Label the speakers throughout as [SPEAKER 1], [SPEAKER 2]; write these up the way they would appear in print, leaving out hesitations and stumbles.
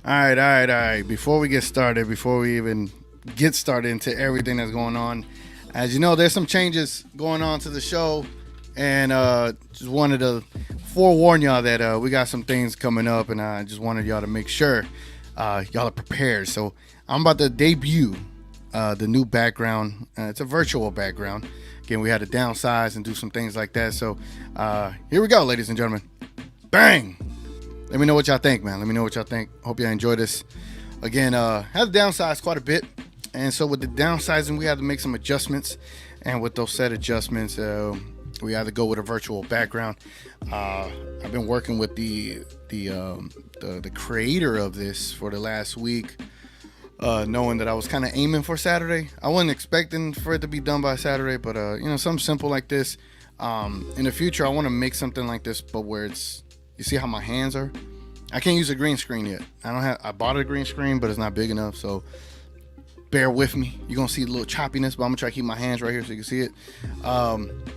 [SPEAKER 1] All right. Before we get started, before we even get started into everything that's going on, as you know, there's some changes going on to the show, and just wanted to forewarn y'all that we got some things coming up, and I just wanted y'all to make sure y'all are prepared. So I'm about to debut the new background. It's a virtual background. Again, we had to downsize and do some things like that. So here we go, ladies and gentlemen. Bang! Let me know what y'all think, man. Let me know what y'all think. Hope y'all enjoy this. Again, had to downsize quite a bit. And so with the downsizing, we had to make some adjustments. And with those set adjustments, we had to go with a virtual background. I've been working with the creator of this for the last week, knowing that I was kind of aiming for Saturday. I wasn't expecting for it to be done by Saturday, but something simple like this. In the future, I want to make something like this, but where it's, you see how my hands are? I can't use a green screen yet. I bought a green screen, but it's not big enough, so bear with me. You're gonna see a little choppiness, but I'm gonna try to keep my hands right here so you can see it.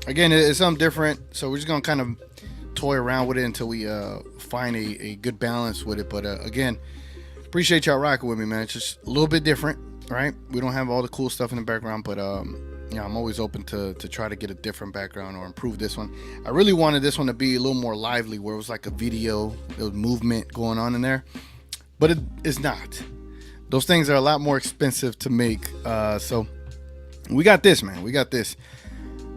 [SPEAKER 1] Again, it's something different, so we're just gonna kind of toy around with it until we find a good balance with it. But again, appreciate y'all rocking with me, man. It's just a little bit different, right? We don't have all the cool stuff in the background, but I'm always open to try to get a different background or improve this one. I really wanted this one to be a little more lively, where it was like a video, there was movement going on in there, but it's not. Those things are a lot more expensive to make. So we got this, man. We got this.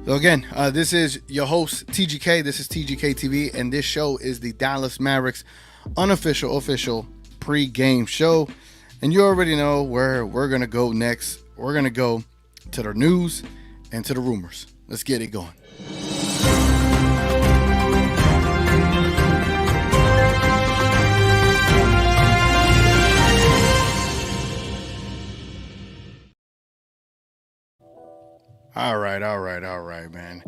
[SPEAKER 1] So again, this is your host, TGK. This is TGK TV, and this show is the Dallas Mavericks official pre-game show. And you already know where we're going to go next. We're going to go to the news and to the rumors. Let's get it going. All right, man.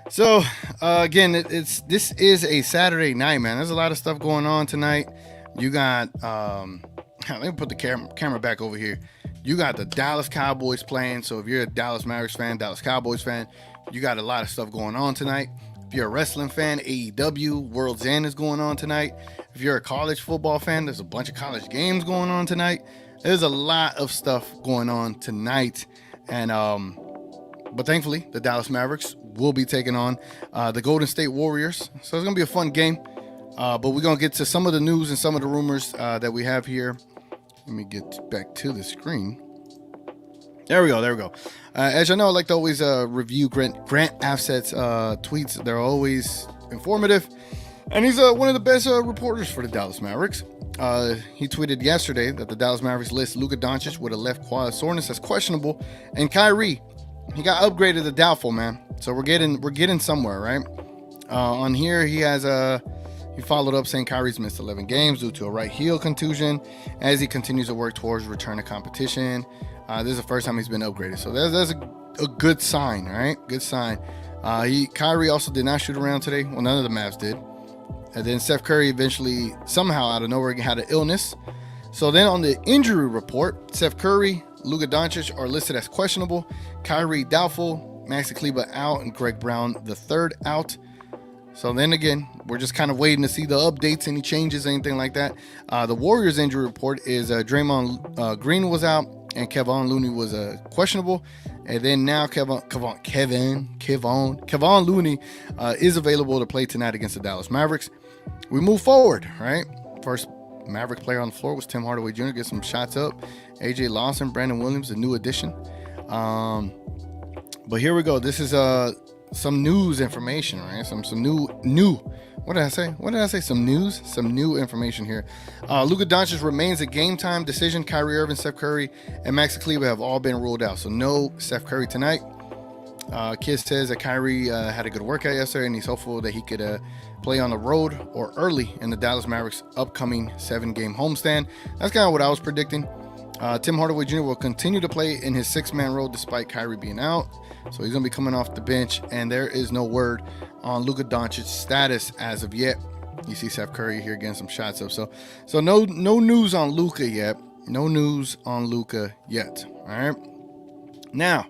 [SPEAKER 1] So again, this is a Saturday night, man. There's a lot of stuff going on tonight. You got let me put the camera back over here. You got the Dallas Cowboys playing. So if you're a Dallas Mavericks fan, Dallas Cowboys fan, you got a lot of stuff going on tonight. If you're a wrestling fan, AEW World's End is going on tonight. If you're a college football fan, there's a bunch of college games going on tonight. There's a lot of stuff going on tonight, and but thankfully, the Dallas Mavericks will be taking on the Golden State Warriors. So it's going to be a fun game. But we're going to get to some of the news and some of the rumors that we have here. Let me get back to the screen. There we go. As you know, I like to always review Grant Offset's tweets. They're always informative. And he's one of the best reporters for the Dallas Mavericks. He tweeted yesterday that the Dallas Mavericks list Luka Doncic with a left quad soreness as questionable, and Kyrie, he got upgraded to doubtful, man. So we're getting somewhere, right? On here, he followed up saying Kyrie's missed 11 games due to a right heel contusion as he continues to work towards return to competition. This is the first time he's been upgraded, so that's a good sign, right? Good sign. Kyrie also did not shoot around today. Well, none of the Mavs did. And then Steph Curry eventually, somehow out of nowhere, had an illness. So then on the injury report, Steph Curry, Luka Doncic are listed as questionable, Kyrie doubtful, Maxi Kleber out, and Greg Brown the third out. So then again, we're just kind of waiting to see the updates, any changes, anything like that. The Warriors injury report is Draymond Green was out and Kevon Looney was questionable. And then now Kevon Looney is available to play tonight against the Dallas Mavericks. We move forward, right? First Maverick player on the floor was Tim Hardaway Jr. Get some shots up. AJ Lawson, Brandon Williams, a new addition. But here we go. This is some news information, right? Some new. What did I say? Some new information here. Luka Doncic remains a game time decision. Kyrie Irving, Steph Curry, and Maxi Kleber have all been ruled out. So no Steph Curry tonight. Kid says that Kyrie had a good workout yesterday, and he's hopeful that he could play on the road or early in the Dallas Mavericks' upcoming 7-game homestand. That's kind of what I was predicting. Tim Hardaway Jr. will continue to play in his 6-man role despite Kyrie being out. So he's going to be coming off the bench, and there is no word on Luka Doncic's status as of yet. You see Steph Curry here getting some shots up. So no news on Luka yet. No news on Luka yet. All right. Now,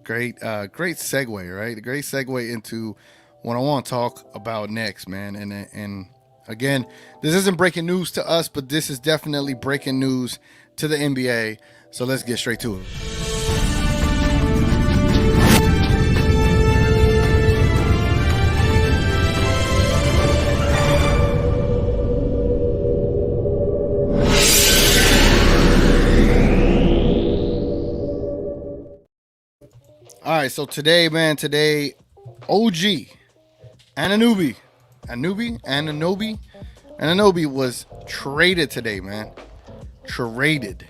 [SPEAKER 1] great segue, right? A great segue into what I want to talk about next, man. And Again, this isn't breaking news to us, but this is definitely breaking news to the NBA. So let's get straight to it. All right, so today, man, OG Anunoby was traded today, man. Traded.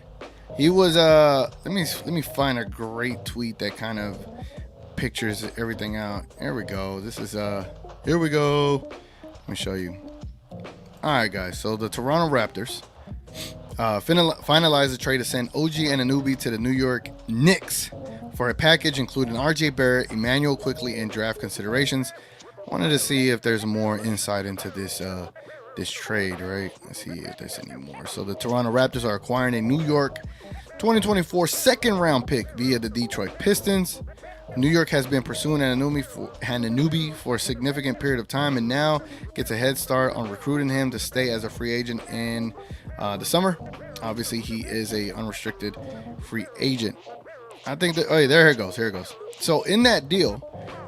[SPEAKER 1] He was let me find a great tweet that kind of pictures everything out. Here we go. This is here we go. Let me show you. All right, guys. So the Toronto Raptors finalized the trade to send OG Anunoby to the New York Knicks for a package including RJ Barrett, Emmanuel Quickly, and draft considerations. Wanted to see if there's more insight into this trade, right? Let's see if there's any more. So the Toronto Raptors are acquiring a New York 2024 second round pick via the Detroit Pistons. New York has been pursuing Anunoby for a significant period of time and now gets a head start on recruiting him to stay as a free agent in the summer. Obviously, he is a unrestricted free agent. I think that, oh, there it goes. So in that deal,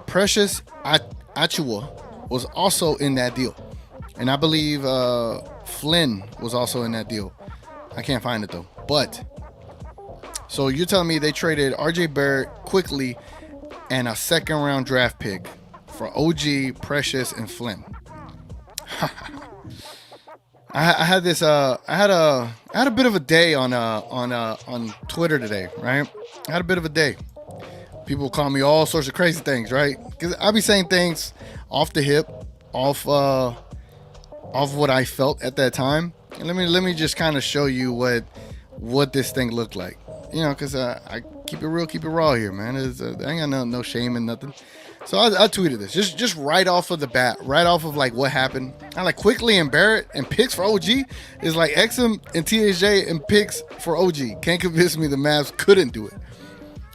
[SPEAKER 1] Precious Achiuwa was also in that deal. And I believe Flynn was also in that deal. I can't find it though. But, so you're telling me they traded RJ Barrett Quickly and a second round draft pick for OG, Precious, and Flynn. I had this. I had a bit of a day on Twitter today, right? I had a bit of a day. People call me all sorts of crazy things, right? Because I be saying things off the hip, off what I felt at that time. And let me just kind of show you what this thing looked like. You know, because I keep it real, keep it raw here, man. I ain't got no shame in nothing. So I tweeted this just right off of the bat, right off of like what happened. I like Quickly and Barrett and picks for OG is like Exum and THJ and picks for OG. Can't convince me the Mavs couldn't do it.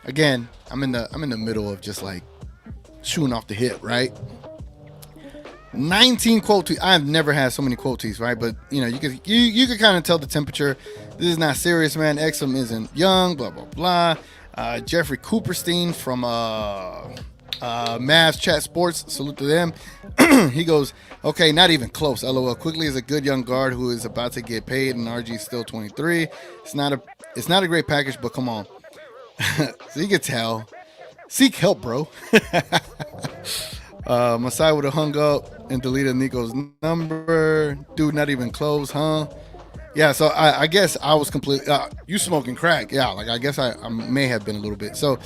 [SPEAKER 1] Again, I'm in the middle of just like shooting off the hip, right? 19 quote tweets. I've never had so many quote tweets, right? But you know, you could kind of tell the temperature. This is not serious, man. Exum isn't young, blah blah blah. Jeffrey Cooperstein from Mavs Chat Sports, salute to them. He goes, okay, not even close. LOL. Quickly is a good young guard who is about to get paid, and RG's still 23. It's not a great package, but come on. So you can tell. Seek help, bro. Masai would have hung up and deleted Nico's number. Dude, not even close, huh? Yeah, so I guess I was completely... you smoking crack. Yeah, like I guess I may have been a little bit. So,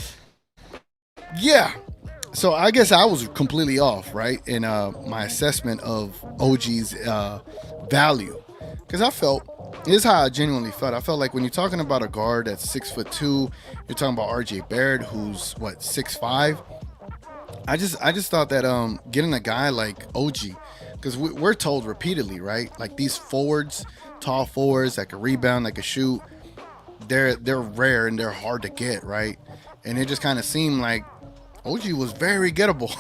[SPEAKER 1] yeah. So I guess I was completely off, right? In my assessment of OG's value. Because I felt... This is how I genuinely felt. I felt like when you're talking about a guard that's 6'2", you're talking about RJ Barrett, who's, 6'5". I just thought that getting a guy like OG, because we're told repeatedly, right? Like these forwards, tall forwards that can rebound, that can shoot, they're rare and they're hard to get, right? And it just kind of seemed like OG was very gettable.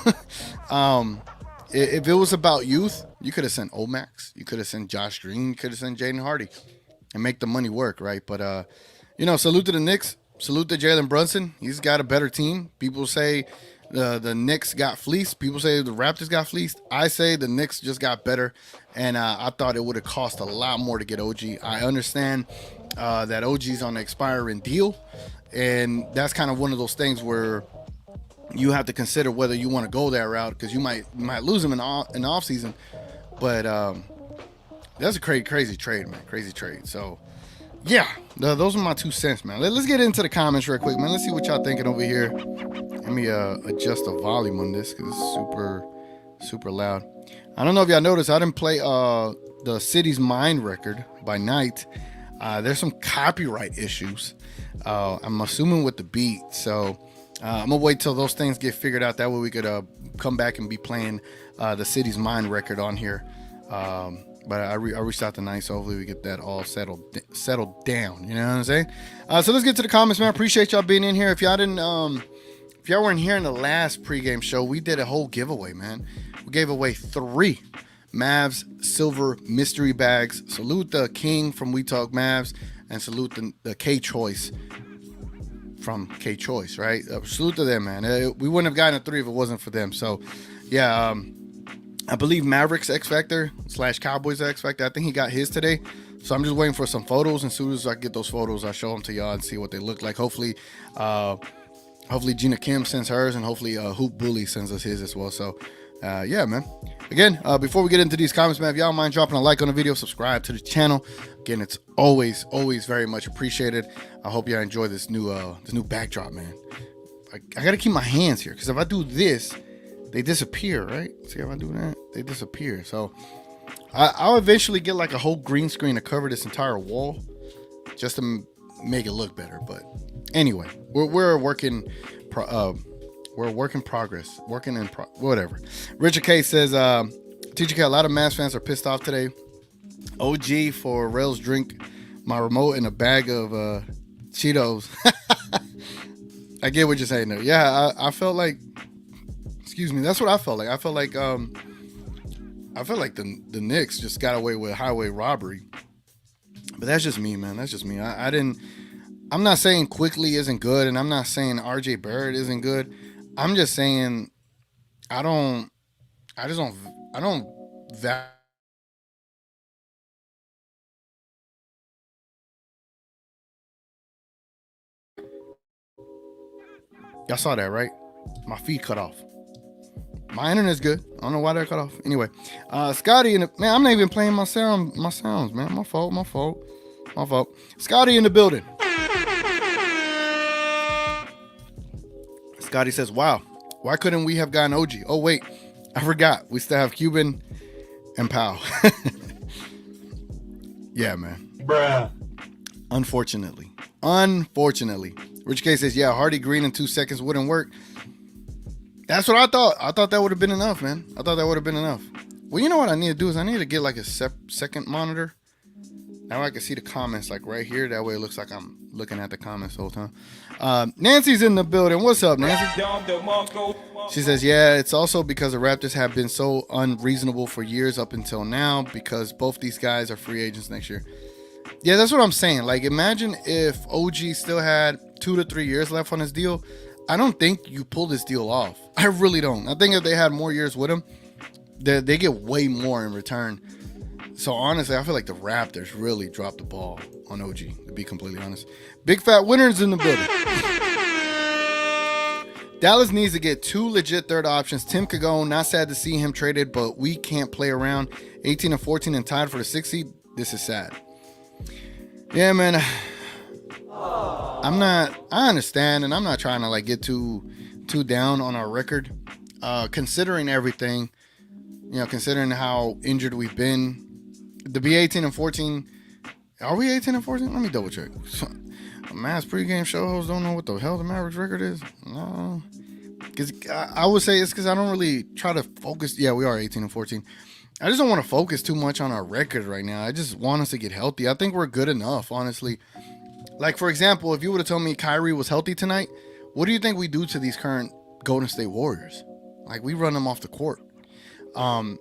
[SPEAKER 1] If it was about youth, you could have sent Omax, you could have sent Josh Green, you could have sent Jaden Hardy, and make the money work, right? But salute to the Knicks, salute to Jalen Brunson. He's got a better team. People say the Knicks got fleeced. People say the Raptors got fleeced. I say the Knicks just got better, and I thought it would have cost a lot more to get OG. I understand that OG's on an expiring deal, and that's kind of one of those things where you have to consider whether you want to go that route, because you might lose him in the off season. But that's a crazy trade, man. Crazy trade. So yeah, those are my 2 cents, man. Let's get into the comments real quick, man. Let's see what y'all thinking over here. Let me adjust the volume on this because it's super loud. I don't know if y'all noticed, I didn't play the City's Mind record by Night. There's some copyright issues. I'm assuming with the beat. So I'm gonna wait till those things get figured out. That way we could come back and be playing the City's Mind record on here. But I reached out tonight, so hopefully we get that all settled down. You know what I'm saying? So let's get to the comments, man. I appreciate y'all being in here. If y'all weren't here in the last pregame show, we did a whole giveaway, man. We gave away 3 Mavs silver mystery bags. Salute the king from We Talk Mavs, and salute the K Choice from K Choice, right? Salute to them, man. We wouldn't have gotten a 3 if it wasn't for them. So, yeah, I believe Mavericks X Factor / Cowboys X Factor, I think he got his today. So I'm just waiting for some photos, and as soon as I get those photos, I'll show them to y'all and see what they look like. Hopefully Gina Kim sends hers, and hopefully Hoop Bully sends us his as well. So, yeah, man. Again, before we get into these comments, man, if y'all mind dropping a like on the video, subscribe to the channel. Again, it's always very much appreciated. I hope y'all enjoy this new backdrop, man. I gotta keep my hands here, because if I do this, they disappear, right? See, if I do that, they disappear. So I'll eventually get like a whole green screen to cover this entire wall, just to make it look better. But anyway, we're working. We're a work in progress. Whatever. Richard K says, TGK, a lot of Mavs fans are pissed off today. OG for Rails drink my remote in a bag of Cheetos. I get what you're saying there. Yeah, I felt like, excuse me, that's what I felt like. I felt like the Knicks just got away with highway robbery. But that's just me, man. That's just me. I'm not saying Quickly isn't good, and I'm not saying RJ Barrett isn't good. I'm just saying I don't value. Y'all saw that, right? My feed cut off. My internet's good. I don't know why that cut off. Anyway, Scotty man, I'm not even playing my sounds, man. My fault. Scotty in the building. Scotty says, wow, why couldn't we have gotten OG? Oh, wait, I forgot. We still have Cuban and Powell. Yeah, man.
[SPEAKER 2] Bruh.
[SPEAKER 1] Unfortunately. Rich K says, yeah, Hardy Green in 2 seconds wouldn't work. That's what I thought. I thought that would have been enough, man. Well, you know what I need to do is I need to get like a second monitor. Now I can see the comments like right here. That way it looks like I'm looking at the comments the whole time. Nancy's in the building. What's up, Nancy? She says, yeah, it's also because the Raptors have been so unreasonable for years up until now, because both these guys are free agents next year. Yeah, that's what I'm saying. Like, imagine if OG still had 2 to 3 years left on his deal. I don't think you pull this deal off. I really don't. I think if they had more years with him, they get way more in return. So honestly, I feel like the Raptors really dropped the ball on OG, to be completely honest. Big fat winners in the building. Dallas needs to get 2 legit third options. Tim could go. Not sad to see him traded, but we can't play around. 18 and 14 and tied for the 6th seed. This is sad. Yeah, man. I understand, and I'm not trying to like get too down on our record. Considering everything, considering how injured we've been, to be 18 and 14. Are we 18 and 14? Let me double check. Mavs pregame show hosts don't know what the hell the Mavericks record is. No, because I would say it's because I don't really try to focus. Yeah, we are 18 and 14. I just don't want to focus too much on our record right now. I just want us to get healthy. I think we're good enough, honestly. Like, for example, if you would have told me Kyrie was healthy tonight, what do you think we do to these current Golden State Warriors? Like, we run them off the court. And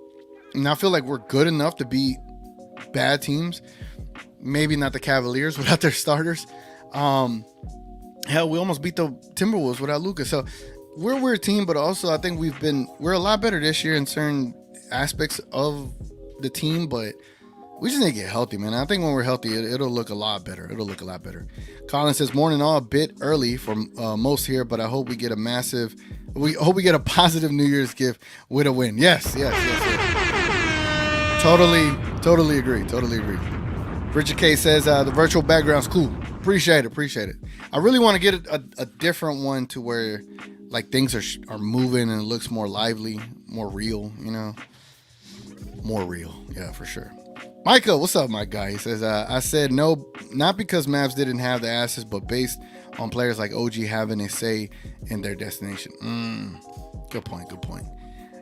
[SPEAKER 1] I feel like we're good enough to beat bad teams. Maybe not the Cavaliers without their starters. Hell, we almost beat the Timberwolves without Luka. So we're a weird team, but also I think we're a lot better this year in certain aspects of the team, but we just need to get healthy, man. I think when we're healthy, it'll look a lot better. Colin says, morning all, a bit early for most here, but I hope we get a positive New Year's gift with a win. Yes. Totally agree. Richard K says, the virtual background's cool. Appreciate it. I really want to get a different one to where like things are moving and it looks more lively, more real, more real. Yeah, for sure. Michael, what's up, my guy? He says, I said no, not because Mavs didn't have the assets, but based on players like OG having a say in their destination. Good point.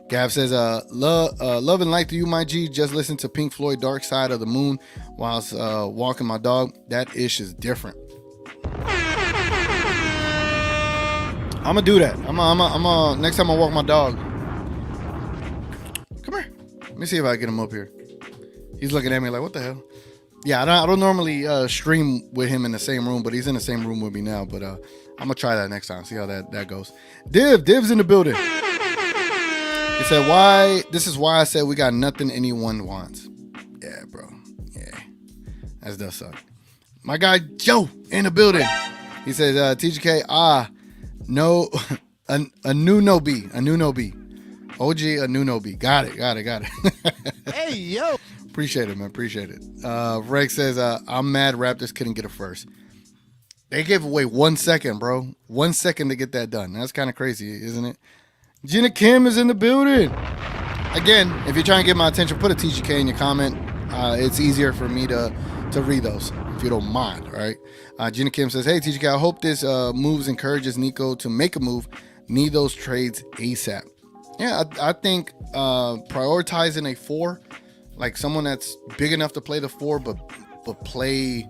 [SPEAKER 1] Gav says, love and light to you, my G. Just listen to Pink Floyd Dark Side of the Moon whilst walking my dog. That ish is different. I'm gonna do that. I'm gonna next time I walk my dog. Come here. me see if I can get him up here. He's looking at me like, what the hell? Yeah, I don't normally stream with him in the same room, but he's in the same room with me now. But I'm gonna try that next time. See how that goes. Div's in the building. He said, "Why? This is why I said we got nothing anyone wants." Yeah, bro. Yeah, that does suck. My guy Joe in the building. He says, "TGK, no, a new no B, OG a new no B. Got it.
[SPEAKER 2] Hey yo."
[SPEAKER 1] Appreciate it, man. Appreciate it. Rex says, I'm mad Raptors couldn't get a first. They gave away 1 second, bro. 1 second to get that done. That's kind of crazy, isn't it? Gina Kim is in the building. Again, if you're trying to get my attention, put a TGK in your comment. It's easier for me to read those, if you don't mind, all right? Gina Kim says, hey, TGK, I hope this moves encourages Nico to make a move. Need those trades ASAP. Yeah, I think prioritizing a 4, like someone that's big enough to play the 4, but play,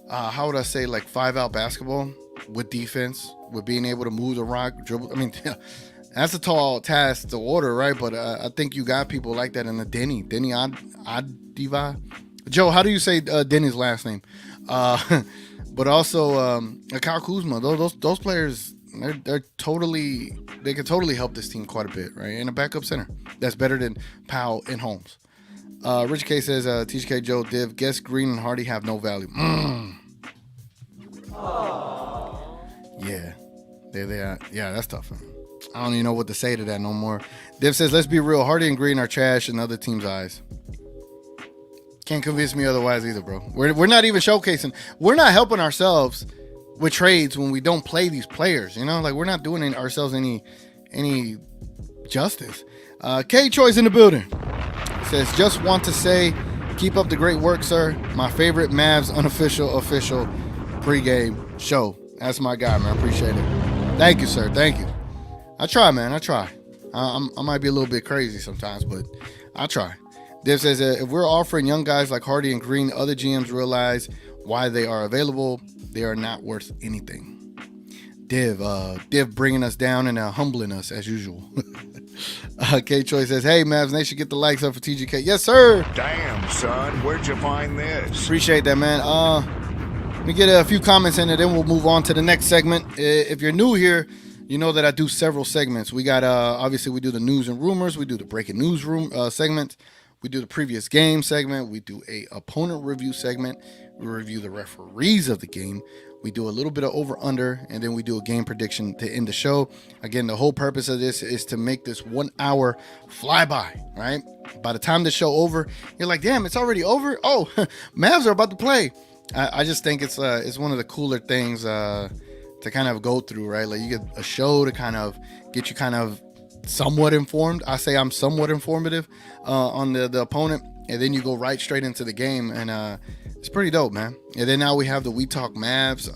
[SPEAKER 1] how would I say, like 5-out basketball with defense, with being able to move the rock, dribble. I mean, that's a tall task to order, right? But I think you got people like that in the Denny Adiva. Joe, how do you say Denny's last name? But also Kyle Kuzma. Those players, they can totally help this team quite a bit, right? And a backup center that's better than Powell and Holmes. Rich K says, TGK, Joe, Div, guess Green and Hardy have no value. Yeah, they are. Yeah, that's tough. Man. I don't even know what to say to that no more. Div says, let's be real. Hardy and Green are trash in other teams' eyes. Can't convince me otherwise either, bro. We're not even showcasing. We're not helping ourselves with trades when we don't play these players. You know, like we're not doing ourselves any justice. K Choi's in the building. Says, just want to say, keep up the great work, sir. My favorite Mavs official pregame show. That's my guy, man. Appreciate it. Thank you, sir. Thank you. I try, man. I try. I might be a little bit crazy sometimes, but I try. Div says, if we're offering young guys like Hardy and Green, other GMs realize why they are available. They are not worth anything. Div bringing us down and humbling us as usual. K Choi says, hey, Mavs Nation, get the likes up for TGK. Yes, sir.
[SPEAKER 2] Damn, son, where'd you find this?
[SPEAKER 1] Appreciate that, man. Let me get a few comments in and then we'll move on to the next segment. If you're new here, you know that I do several segments. We got, obviously, we do the news and rumors. We do the breaking news room segment. We do the previous game segment. We do a opponent review segment. We review the referees of the game. We do a little bit of over-under, and then we do a game prediction to end the show. Again, the whole purpose of this is to make this 1 hour fly by, right? By the time the show over, you're like, damn, it's already over? Oh, Mavs are about to play. I just think it's one of the cooler things to kind of go through, right? Like you get a show to kind of get you kind of somewhat informed. I say I'm somewhat informative on the opponent, and then you go right straight into the game, and it's pretty dope, man. And then now we have the We Talk Mavs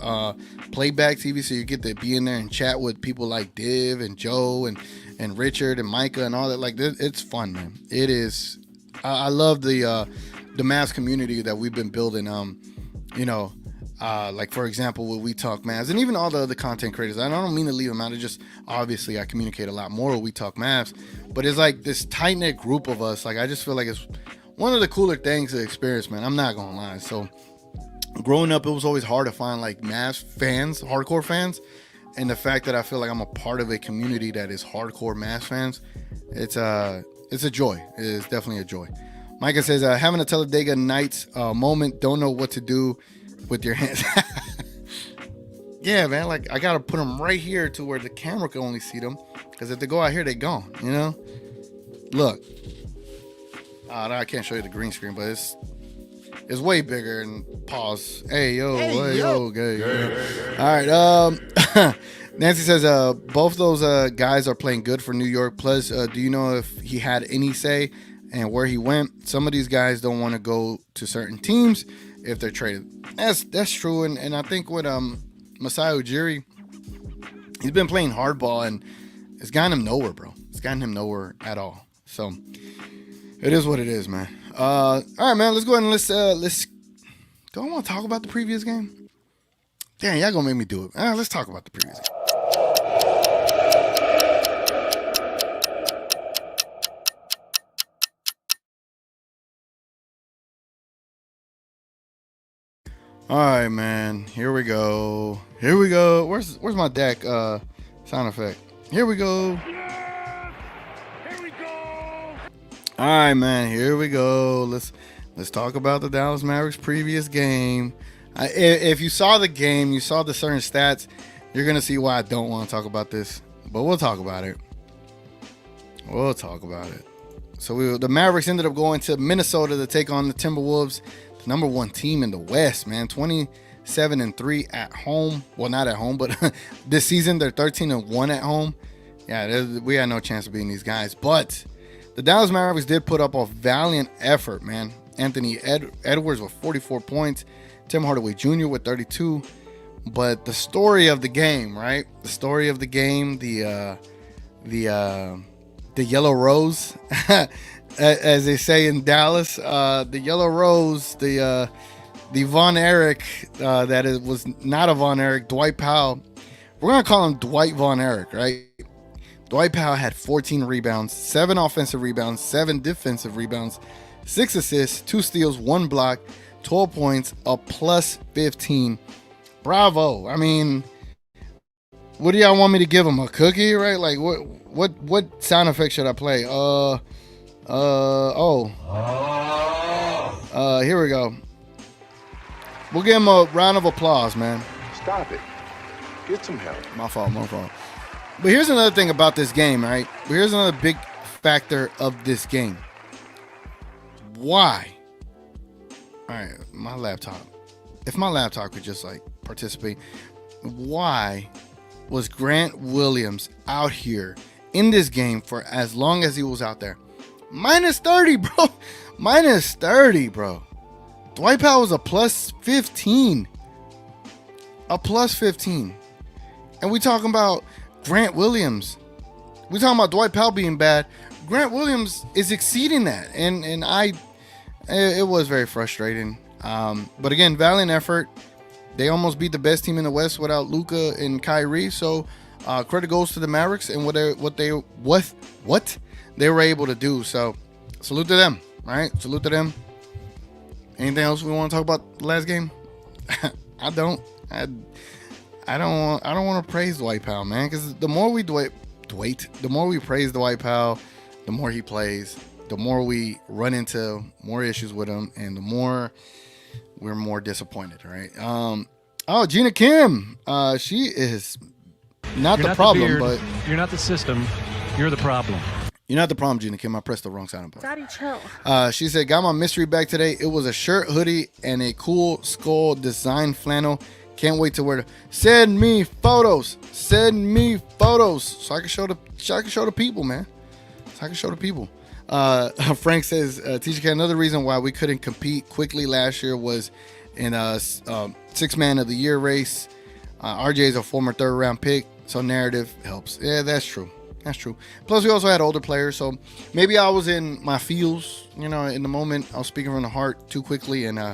[SPEAKER 1] playback TV, so you get to be in there and chat with people like Div and Joe and Richard and Micah and all that. Like, it's fun, man. It is. I love the Mavs community that we've been building. Like for example, with We Talk Mavs and even all the other content creators. I don't mean to leave them out. It's just obviously I communicate a lot more with We Talk Mavs, but it's like this tight knit group of us. Like I just feel like it's one of the cooler things to experience, man. I'm not gonna lie. So growing up, it was always hard to find like Mavs fans, hardcore fans, and the fact that I feel like I'm a part of a community that is hardcore Mavs fans, it's a joy. It is definitely a joy. Micah says, having a Talladega Nights moment, don't know what to do with your hands. Yeah, man, like I gotta put them right here to where the camera can only see them, because if they go out here, they gone, you know. Look, I can't show you the green screen, but it's way bigger. And pause. Hey yo. Okay. All right. Nancy says, both those guys are playing good for New York. Plus, do you know if he had any say and where he went? Some of these guys don't want to go to certain teams if they're traded. That's true. And I think with Masai Ujiri, he's been playing hardball and it's gotten him nowhere, bro. It's gotten him nowhere at all. So it is what it is, man. All right, man. Let's go ahead and let's. Don't want to talk about the previous game. Damn, y'all gonna make me do it. Let's talk about the previous game. All right, man. Here we go. Here we go. Where's my deck sound effect? Here we go. All right, man. Here we go. Let's talk about the Dallas Mavericks previous game. If you saw the game, you saw the certain stats, you're gonna see why I don't want to talk about this. But we'll talk about it. We'll talk about it. So the Mavericks ended up going to Minnesota to take on the Timberwolves, the number one team in the West, man. 27-3 at home. Well, not at home, but this season they're 13-1 at home. Yeah, we had no chance of beating these guys. But the Dallas Mavericks did put up a valiant effort, man. Anthony Edwards with 44 points, Tim Hardaway Jr. with 32. But the story of the game, right? The story of the game, the yellow rose, as they say in Dallas, the yellow rose, the Von Erich, was not a Von Erich, Dwight Powell. We're going to call him Dwight Von Erich, right? Dwight Powell had 14 rebounds, 7 offensive rebounds, 7 defensive rebounds, 6 assists, 2 steals, 1 block, 12 points, a plus 15. Bravo. I mean, what do y'all want me to give him? A cookie, right? Like what sound effect should I play? Here we go. We'll give him a round of applause, man.
[SPEAKER 2] Stop it. Get some help.
[SPEAKER 1] My fault. But here's another thing about this game, right? Here's another big factor of this game. Why? All right, my laptop. If my laptop could just like participate, why was Grant Williams out here in this game for as long as he was out there? Minus 30, bro. Minus 30, bro. Dwight Powell was a plus 15. A plus 15. And we talking about Grant Williams. We talking about Dwight Powell being bad. Grant Williams is exceeding that. And it was very frustrating. But again, valiant effort. They almost beat the best team in the West without Luka and Kyrie. So credit goes to the Mavericks and what they were able to do. So salute to them, right? Salute to them. Anything else we want to talk about the last game? I don't want to praise Dwight Powell, man, because the more we the more we praise Dwight Powell, the more he plays, the more we run into more issues with him, and the more we're more disappointed, right? Gina Kim, she is not the problem, but
[SPEAKER 3] you're not the system, you're the problem.
[SPEAKER 1] You're not the problem, Gina Kim. I pressed the wrong sound button.
[SPEAKER 4] Daddy, chill.
[SPEAKER 1] She said, got my mystery bag today. It was a shirt, hoodie, and a cool skull design flannel. Can't wait to wear it. Send me photos. Send me photos so I can show the people, man. So I can show the people. Frank says, TGK, another reason why we couldn't compete quickly last year was in a 6-man of the year race. RJ is a former 3rd round pick, so narrative helps. Yeah, that's true. That's true. Plus, we also had older players, so maybe I was in my feels, in the moment. I was speaking from the heart too quickly, and I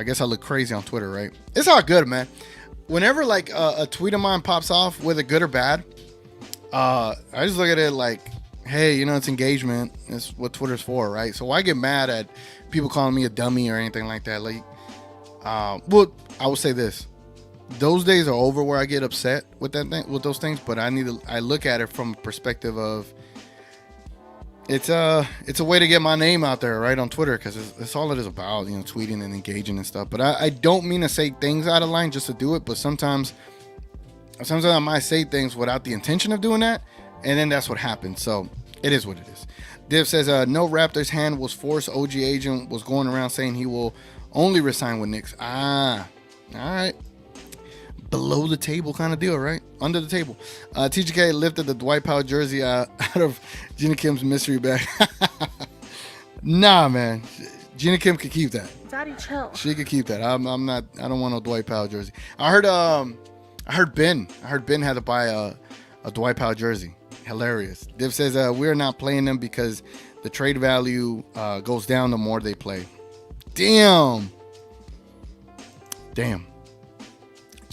[SPEAKER 1] guess I look crazy on Twitter, right? It's all good, man. Whenever like a tweet of mine pops off, whether good or bad, I just look at it like, hey, it's engagement. It's what Twitter's for, right? So I get mad at people calling me a dummy or anything like that. Like, well, I will say this. Those days are over where I get upset with those things, but I look at it from a perspective of it's a way to get my name out there, right, on Twitter, because it's all it is about, tweeting and engaging and stuff. But I don't mean to say things out of line just to do it, but sometimes I might say things without the intention of doing that, and then that's what happens. So it is what it is. Div says, no Raptors hand was forced. OG agent was going around saying he will only resign with Knicks. All right. Below the table kind of deal, right? Under the table. TGK lifted the Dwight Powell jersey out of Gina Kim's mystery bag. Nah, man. Gina Kim could keep that.
[SPEAKER 4] Daddy, chill.
[SPEAKER 1] She could keep that. I don't want no Dwight Powell jersey. I heard Ben had to buy a Dwight Powell jersey. Hilarious. Div says we're not playing them because the trade value goes down the more they play. Damn.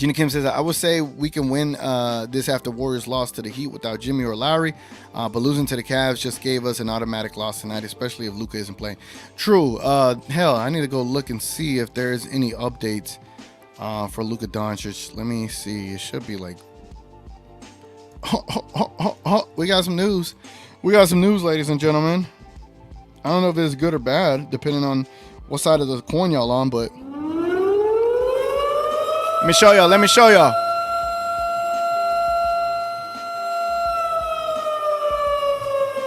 [SPEAKER 1] Gina Kim says, I would say we can win this after Warriors lost to the Heat without Jimmy or Lowry, but losing to the Cavs just gave us an automatic loss tonight, especially if Luka isn't playing. True. Hell, I need to go look and see if there's any updates for Luka Doncic. Let me see. It should be like... We got some news. We got some news, ladies and gentlemen. I don't know if it's good or bad, depending on what side of the coin y'all on, but... Let me show y'all.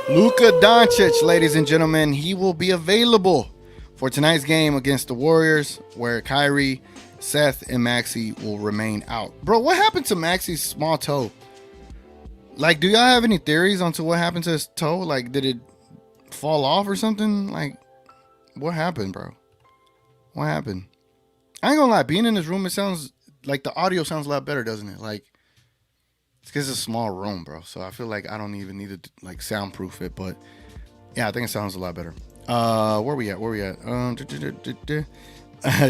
[SPEAKER 1] Luka Doncic, ladies and gentlemen, he will be available for tonight's game against the Warriors, where Kyrie, Seth, and Maxey will remain out. Bro, what happened to Maxey's small toe? Like, do y'all have any theories onto what happened to his toe? Like, did it fall off or something? Like, what happened, bro? What happened? I ain't gonna lie, being in this room, it sounds... like the audio sounds a lot better, doesn't it? Like, it's because it's a small room, bro. So I feel like I don't even need to like soundproof it. But yeah, I think it sounds a lot better. Where we at?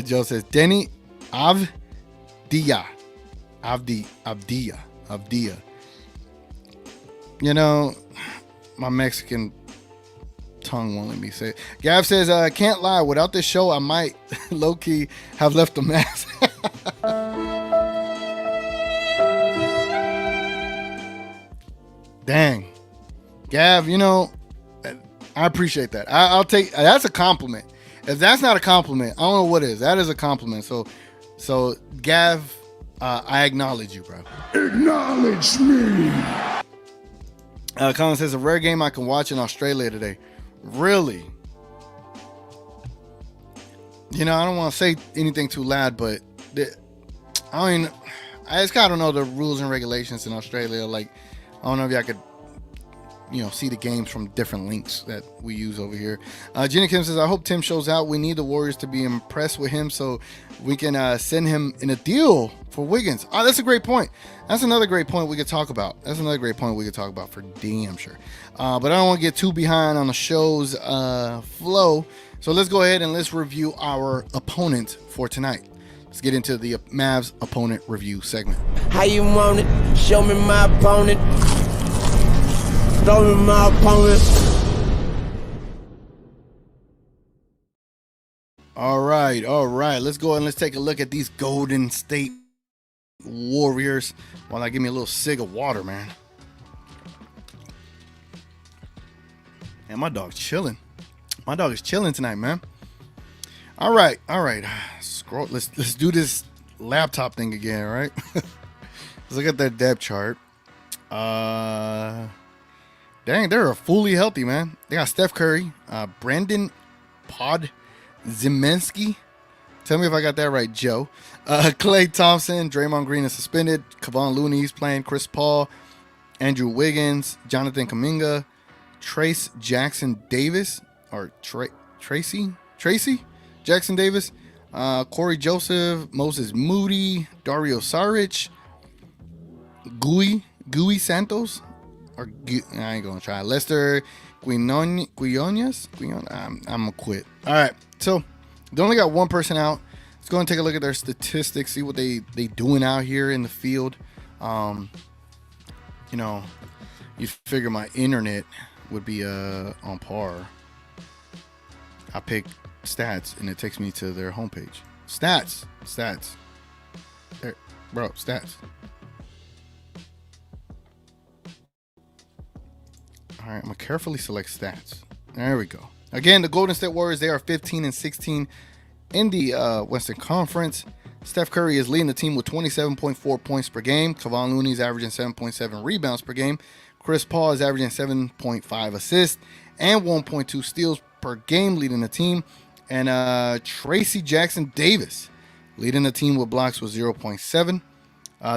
[SPEAKER 1] Joe says Denny Avdia. You know, my Mexican tongue won't let me say it. Gav says, can't lie, without this show, I might low-key have left the mask. Dang. Gav, you know, I appreciate that. I'll take, that's a compliment. If that's not a compliment, I don't know what is. That is a compliment. So Gav, I acknowledge you, bro.
[SPEAKER 2] Acknowledge me.
[SPEAKER 1] Colin says, a rare game I can watch in Australia today. Really? You know, I don't want to say anything too loud, but I just kind of know the rules and regulations in Australia. Like, I don't know if y'all could, you know, see the games from different links that we use over here. Jenny Kim says, I hope Tim shows out. We need the Warriors to be impressed with him so we can send him in a deal for Wiggins. Oh, that's a great point. That's another great point we could talk about. For damn sure. But I don't want to get too behind on the show's flow. So let's go ahead and let's review our opponent for tonight. Let's get into the Mavs opponent review segment.
[SPEAKER 4] How you want it? Show me my opponent. Show me my opponent.
[SPEAKER 1] All right. Let's go and let's take a look at these Golden State Warriors while I give me a little cig of water, man. And my dog's chilling. My dog is chilling tonight, man. All right. Scroll. Let's do this laptop thing again, all right? Let's look at that depth chart. Dang, they're fully healthy, man. They got Steph Curry, Brandon Podziemski. Tell me if I got that right, Joe. Klay Thompson, Draymond Green is suspended. Kevon Looney's playing. Chris Paul, Andrew Wiggins, Jonathan Kuminga, Trace Jackson Davis, or Tracy Jackson Davis, Corey Joseph, Moses Moody, Dario Saric, Gui Santos, or I ain't gonna try. Lester Quinones. I'm gonna quit. All right, so they only got one person out. Let's go and take a look at their statistics, see what they doing out here in the field. You know, you figure my internet would be on par. I pick stats and it takes me to their homepage. Stats. There, bro, stats. All right, I'm gonna carefully select stats. There we go. Again, the Golden State Warriors, they are 15-16 in the Western Conference. Steph Curry is leading the team with 27.4 points per game. Kevon Looney is averaging 7.7 rebounds per game. Chris Paul is averaging 7.5 assists and 1.2 steals per game, leading the team. And Tracy Jackson Davis leading the team with blocks with 0.7.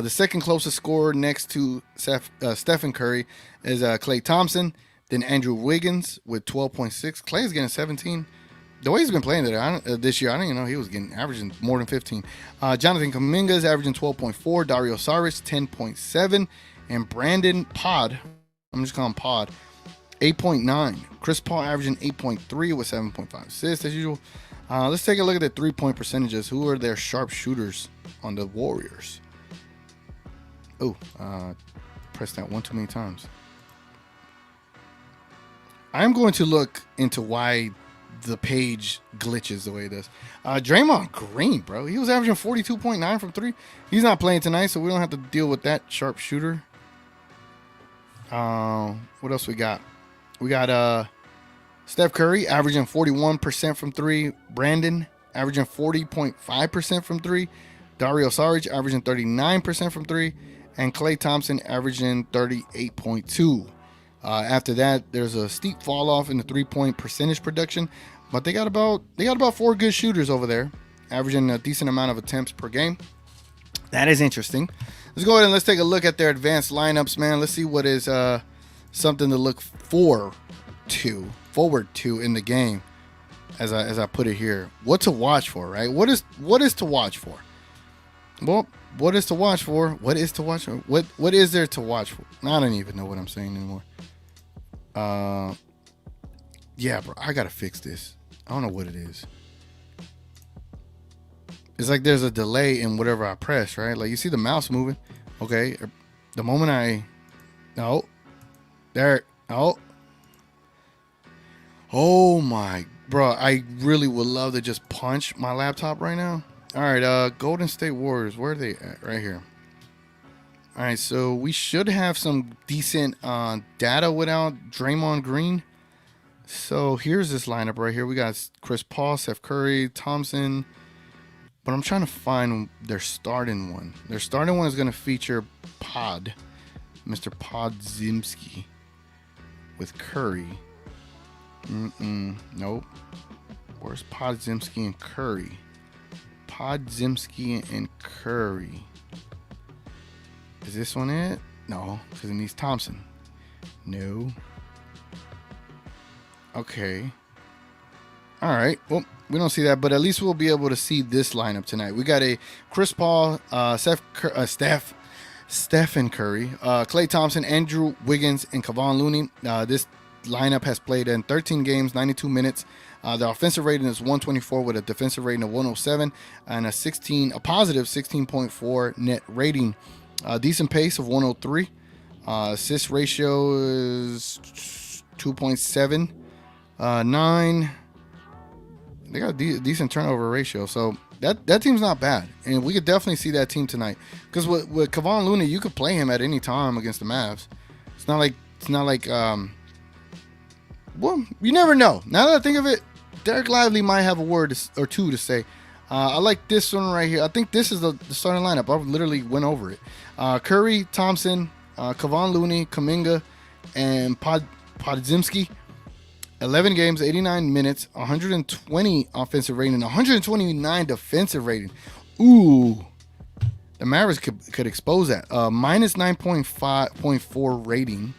[SPEAKER 1] The second closest scorer next to Stephen Curry is Klay Thompson, then Andrew Wiggins with 12.6. Klay is getting 17. The way he's been playing this year, I didn't even know he was averaging more than 15. Jonathan Kuminga is averaging 12.4. Dario Saric 10.7, and Brandon Pod, I'm just calling him Pod, 8.9. Chris Paul averaging 8.3 with 7.5 assists as usual. Let's take a look at the 3-point percentages. Who are their sharp shooters on the Warriors? Oh, pressed that one too many times. I'm going to look into why the page glitches the way it does. Draymond Green, bro. He was averaging 42.9 from 3. He's not playing tonight, so we don't have to deal with that sharpshooter. What else we got? We got Steph Curry averaging 41% from 3. Brandon averaging 40.5% from 3. Dario Saric averaging 39% from 3. And Klay Thompson averaging 38.2. After that, there's a steep fall off in the 3-point percentage production, but they got about 4 good shooters over there, averaging a decent amount of attempts per game. That is interesting. Let's go ahead and let's take a look at their advanced lineups, man. Let's see what is something to look forward to in the game. As I put it here, what to watch for, right? What is to watch for? Well, what is to watch for? What is to watch for? What is there to watch for? I don't even know what I'm saying anymore. Yeah, bro, I gotta fix this. I don't know what it is. It's like there's a delay in whatever I press, right? Like you see the mouse moving. Okay, the moment oh my, bro, I really would love to just punch my laptop right now. All right, Golden State Warriors, where are they at? Right here. All right, so we should have some decent data without Draymond Green. So here's this lineup right here. We got Chris Paul, Steph Curry, Thompson. But I'm trying to find their starting one. Their starting one is going to feature Mr. Podziemski with Curry. Nope. Where's Podziemski and Curry? Podziemski and Curry. Is this one it? No, because it needs Thompson. No. Okay. All right. Well, we don't see that, but at least we'll be able to see this lineup tonight. We got a Chris Paul, Steph and Curry, Klay Thompson, Andrew Wiggins, and Kevon Looney. This lineup has played in 13 games, 92 minutes. The offensive rating is 124 with a defensive rating of 107 and a positive 16.4 net rating. Decent pace of 103. Assist ratio is 2.79. They got a decent turnover ratio, so that team's not bad, and we could definitely see that team tonight. Because with Kevon Looney, you could play him at any time against the Mavs. It's not like well, you never know. Now that I think of it, Derek Lively might have a word or two to say. I like this one right here. I think this is the starting lineup. I literally went over it. Curry, Thompson, Kevon Looney, Kuminga, and Podziemski. 11 games, 89 minutes, 120 offensive rating, 129 defensive rating. Ooh, the Mavericks could expose that. Minus 9.4 rating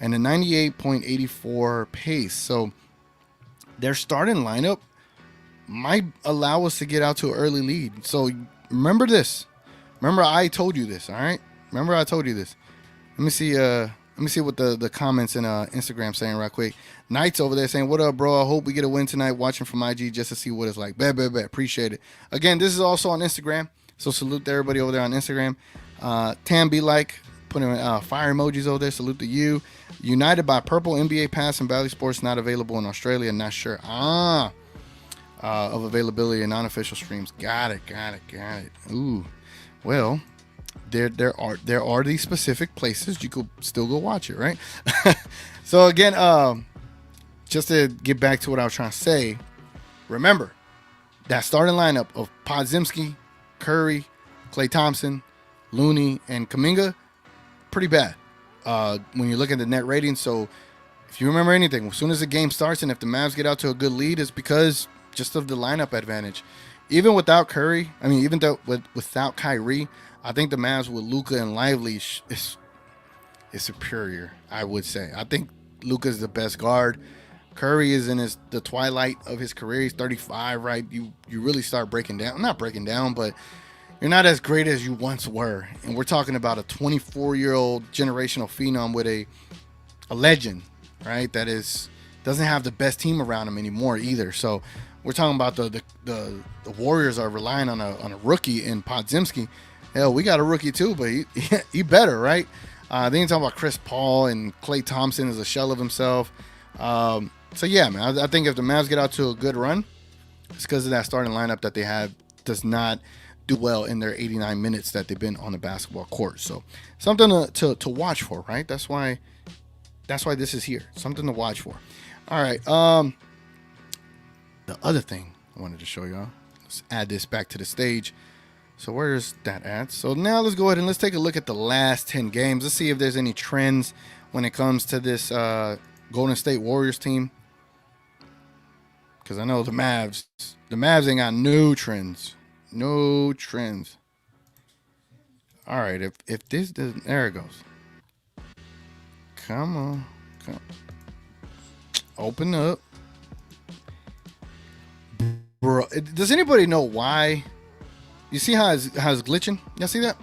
[SPEAKER 1] and a 98.84 pace. So their starting lineup might allow us to get out to an early lead. So remember this. Remember I told you this, all right? Remember I told you this. Let me see what the comments in Instagram saying right quick. Knight's over there saying, "What up, bro? I hope we get a win tonight. Watching from IG just to see what it's like." Bet. Appreciate it. Again, this is also on Instagram. So salute to everybody over there on Instagram. Tam be like, putting fire emojis over there. Salute to you. United by Purple, NBA Pass and Valley Sports not available in Australia. Not sure. Of availability and non-official streams. Got it. Ooh. Well, there are these specific places you could still go watch it, right? So again, just to get back to what I was trying to say, remember that starting lineup of Podziemski, Curry, Klay Thompson, Looney, and Kuminga, pretty bad when you look at the net rating. So if you remember anything, as soon as the game starts and if the Mavs get out to a good lead, it's because just of the lineup advantage. Even without Curry, even though without Kyrie, I think the Mavs with Luka and Lively is superior, I would say. I think Luka is the best guard. Curry is in the twilight of his career. He's 35, right? You really start breaking down. Not breaking down, but you're not as great as you once were. And we're talking about a 24-year-old generational phenom with a legend, right? That doesn't have the best team around him anymore either. So we're talking about the Warriors are relying on a rookie in Podziemski. Hell, we got a rookie too, but he better, right? Then you talking about Chris Paul and Klay Thompson is a shell of himself. So yeah, man, I think if the Mavs get out to a good run, it's because of that starting lineup that they have does not do well in their 89 minutes that they've been on the basketball court. So something to watch for, right? That's why this is here. Something to watch for. All right. The other thing I wanted to show y'all. Let's add this back to the stage. So where's that at? So now let's go ahead and let's take a look at the last 10 games. Let's see if there's any trends when it comes to this Golden State Warriors team. Because I know the Mavs ain't got no trends. No trends. All right, if this doesn't, there it goes. Come on. Open up. Bro, does anybody know why? You see how it's glitching? Y'all see that?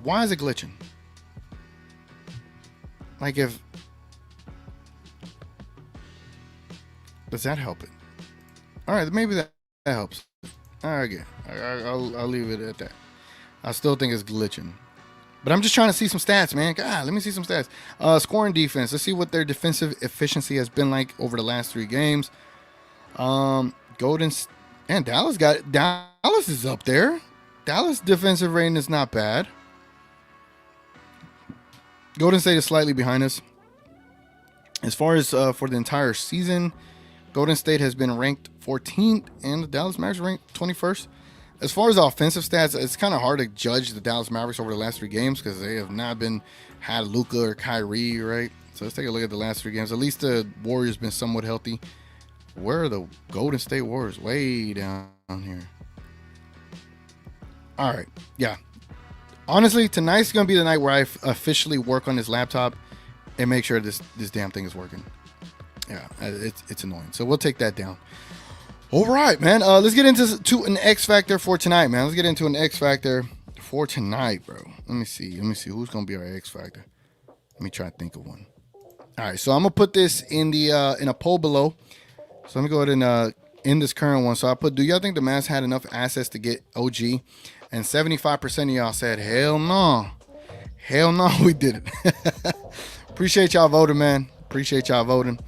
[SPEAKER 1] Why is it glitching? Like if... Does that help it? All right, maybe that helps. All right, good. I'll leave it at that. I still think it's glitching. But I'm just trying to see some stats, man. God, let me see some stats. Scoring defense. Let's see what their defensive efficiency has been like over the last 3 games. Dallas is up there. Dallas defensive rating is not bad. Golden State is slightly behind us. As far as for the entire season, Golden State has been ranked 14th and the Dallas Mavericks ranked 21st. As far as offensive stats, it's kind of hard to judge the Dallas Mavericks over the last 3 games because they have not had Luka or Kyrie, right? So let's take a look at the last 3 games. At least the Warriors been somewhat healthy. Where are the Golden State Warriors? Way down here. All right. Yeah. Honestly, tonight's going to be the night where I officially work on this laptop and make sure this damn thing is working. Yeah, it's annoying. So we'll take that down. All right, man. Let's get into an X Factor for tonight, man. Let's get into an X Factor for tonight, bro. Let me see who's going to be our X Factor. Let me try to think of one. All right, so I'm going to put this in a poll below. So let me go ahead and end this current one. So I put, do y'all think the Mavs had enough assets to get OG? And 75% of y'all said, hell no. Hell no, we didn't. Appreciate y'all voting, man. Appreciate y'all voting.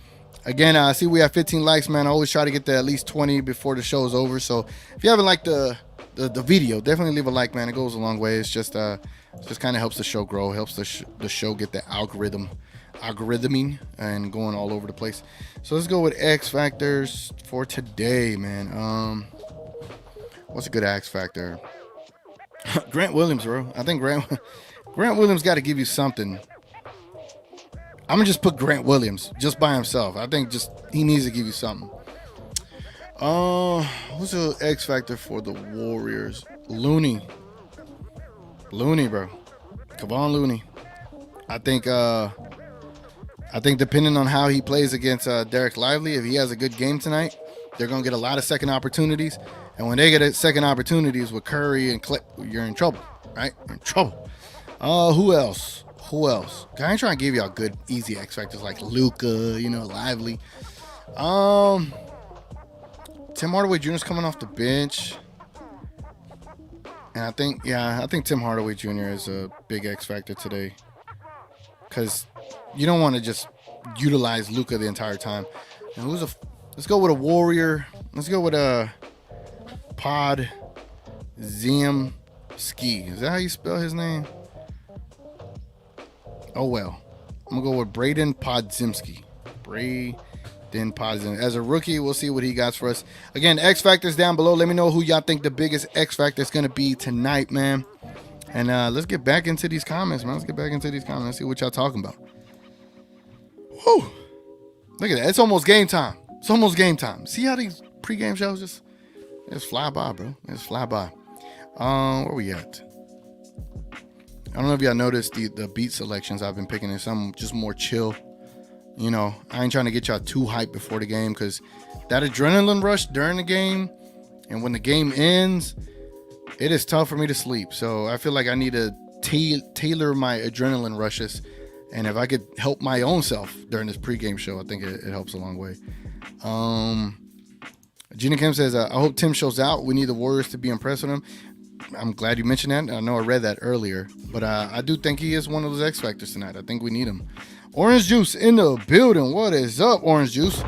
[SPEAKER 1] Again, I see we have 15 likes, man. I always try to get to at least 20 before the show is over. So if you haven't liked the video, definitely leave a like, man. It goes a long way. It's just kind of helps the show grow, helps the show get the algorithming and going all over the place. So let's go with X Factors for today, man. What's a good X Factor? Grant Williams, bro. I think Grant Williams got to give you something. I'm gonna just put Grant Williams just by himself. I think he needs to give you something. Who's the X Factor for the Warriors? Looney, bro. Kevon Looney. I think depending on how he plays against Derek Lively, if he has a good game tonight, they're gonna get a lot of second opportunities. And when they get a second opportunities with Curry and Clay, you're in trouble, right? You're in trouble. Who else? I ain't trying to give y'all good, easy X Factors like Luka, Lively. Tim Hardaway Jr. is coming off the bench. And I think Tim Hardaway Jr. is a big X Factor today. Because you don't want to just utilize Luka the entire time. And let's go with a Warrior. Let's go with a Pod Zemski. Is that how you spell his name? Oh, well. I'm going to go with Braden Podzimski. As a rookie, we'll see what he got for us. Again, X Factors down below. Let me know who y'all think the biggest X Factor is going to be tonight, man. And let's get back into these comments, man. Let's see what y'all talking about. Whew. Look at that. It's almost game time. See how these pregame shows just fly by, bro. Just fly by. Where we at? I don't know if y'all noticed the beat selections I've been picking is some just more chill. I ain't trying to get y'all too hyped before the game because that adrenaline rush during the game and when the game ends, it is tough for me to sleep. So I feel like I need to tailor my adrenaline rushes. And if I could help my own self during this pregame show, I think it helps a long way. Gina Kim says, I hope Tim shows out. We need the Warriors to be impressed with him. I'm glad you mentioned that. I know I read that earlier, but I do think he is one of those X factors tonight. I think we need him. Orange Juice in the building. What is up, Orange Juice?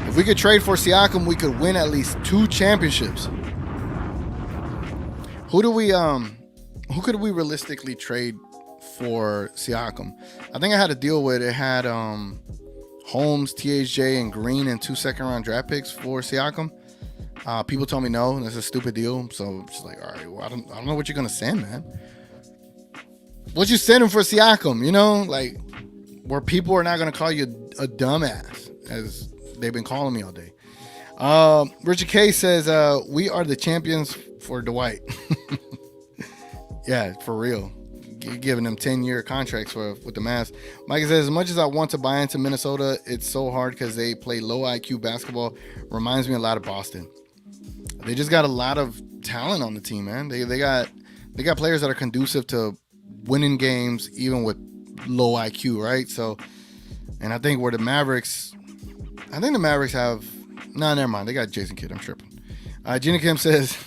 [SPEAKER 1] If we could trade for Siakam, we could win at least 2 championships. Who could we realistically trade for Siakam? I think I had a deal with it. Had Holmes, THJ, and Green and 2 second-round draft picks for Siakam. People told me no, that's a stupid deal. So I'm just like, all right, well, I don't know what you're gonna send, man. What you sending for Siakam? You know, like where people are not gonna call you a dumbass as they've been calling me all day. Richard K says we are the champions for Dwight. Yeah, for real. Giving them 10-year contracts with the Mavs. Mike says, as much as I want to buy into Minnesota, it's so hard because they play low IQ basketball. Reminds me a lot of Boston. They just got a lot of talent on the team, man. They got players that are conducive to winning games, even with low IQ, right? So, and I think the Mavericks have. No, never mind. They got Jason Kidd. I'm tripping. Gina Kim says,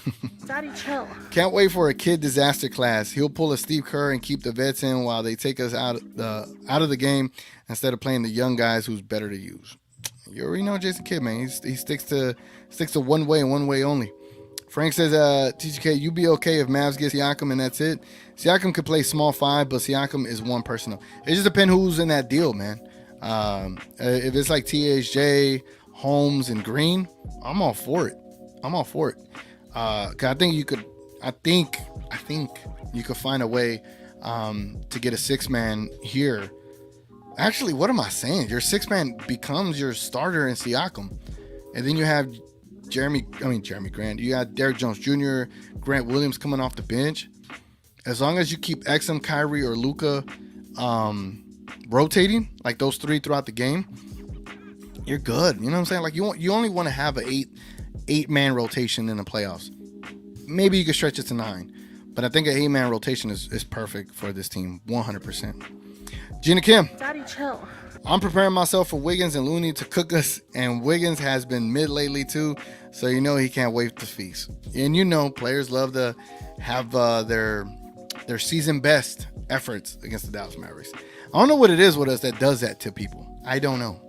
[SPEAKER 5] Daddy, chill.
[SPEAKER 1] Can't wait for a kid disaster class. He'll pull a Steve Kerr and keep the vets in while they take us out of the game instead of playing the young guys who's better to use. You already know Jason Kidd, man. He sticks to one way and one way only. Frank says, TGK, you be okay if Mavs get Siakam and that's it. Siakam could play small 5, but Siakam is one personnel. It just depends who's in that deal, man. If it's like THJ, Holmes, and Green, I'm all for it. 'Cause I think you could find a way to get a 6-man here. Actually, what am I saying? Your 6-man becomes your starter in Siakam. And then you have Jeremy Grant. You got Derrick Jones Jr., Grant Williams coming off the bench. As long as you keep Exum, Kyrie, or Luka rotating, like those 3 throughout the game, you're good. You know what I'm saying? Like you only want to have an 8-man rotation in the playoffs. Maybe you could stretch it to 9. But I think an 8-man rotation is perfect for this team, 100%. Gina Kim.
[SPEAKER 5] Daddy, chill.
[SPEAKER 1] I'm preparing myself for Wiggins and Looney to cook us, and Wiggins has been mid lately too, so you know he can't wait to feast. And you know players love to have their season best efforts against the Dallas Mavericks. I don't know what it is with us that does that to people. I don't know.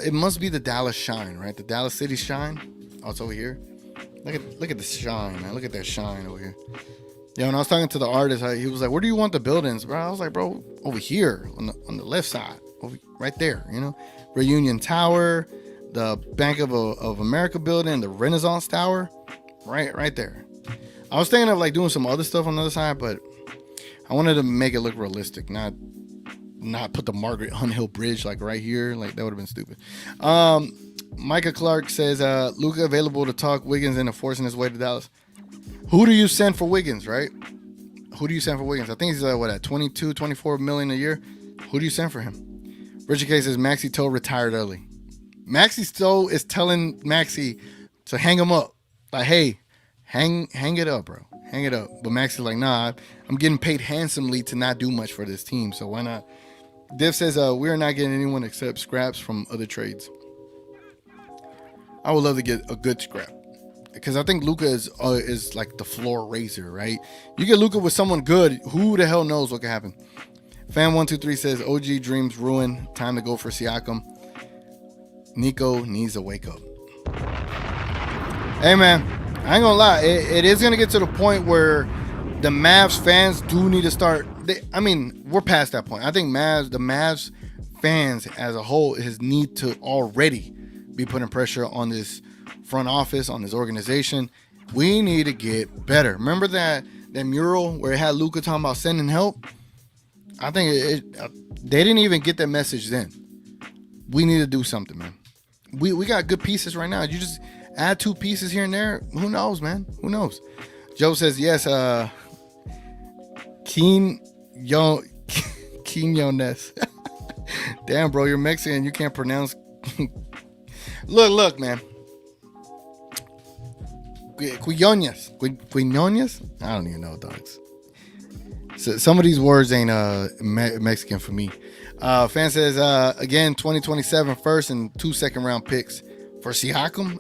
[SPEAKER 1] It must be the Dallas shine, right? The Dallas City shine. Oh, it's over here. Look at the shine, man. Look at that shine over here. Yeah, when I was talking to the artist, he was like, "Where do you want the buildings, bro?" I was like, "Bro, over here on the left side, right there. You know, Reunion Tower, the Bank of America building, the Renaissance Tower, right there." I was thinking of like doing some other stuff on the other side, but I wanted to make it look realistic, not put the Margaret Hunt Hill Bridge like right here. Like that would have been stupid. Micah Clark says, Luka available to talk Wiggins into forcing his way to Dallas. Who do you send for Wiggins, right? Who do you send for Wiggins? I think he's at 22, 24 million a year. Who do you send for him? Richard K says Maxi Toe retired early. Maxi Toe is telling Maxi to hang him up. Like, hey, hang it up, bro. Hang it up. But Maxi's like, nah, I'm getting paid handsomely to not do much for this team, so why not? Div says, we're not getting anyone except scraps from other trades. I would love to get a good scrap because I think Luka is like the floor raiser, right? You get Luka with someone good, who the hell knows what can happen? Fan123 says, OG dreams ruined. Time to go for Siakam. Nico needs to wake up. Hey, man, I ain't gonna lie. It is gonna get to the point where the Mavs fans do need to start. We're past that point. I think the Mavs fans as a whole need to already be putting pressure on this front office, on this organization. We need to get better. Remember that mural where it had Luka talking about sending help? I think they didn't even get that message then. We need to do something, man. We got good pieces right now. You just add 2 pieces here and there. Who knows, man? Who knows? Joe says, yes, Quinones. Damn, bro, you're Mexican. You can't pronounce. Look, man. Quinones? I don't even know, dogs. So some of these words ain't Mexican for me. Fan says, again, 2027 first and 2 second round picks for Siakam.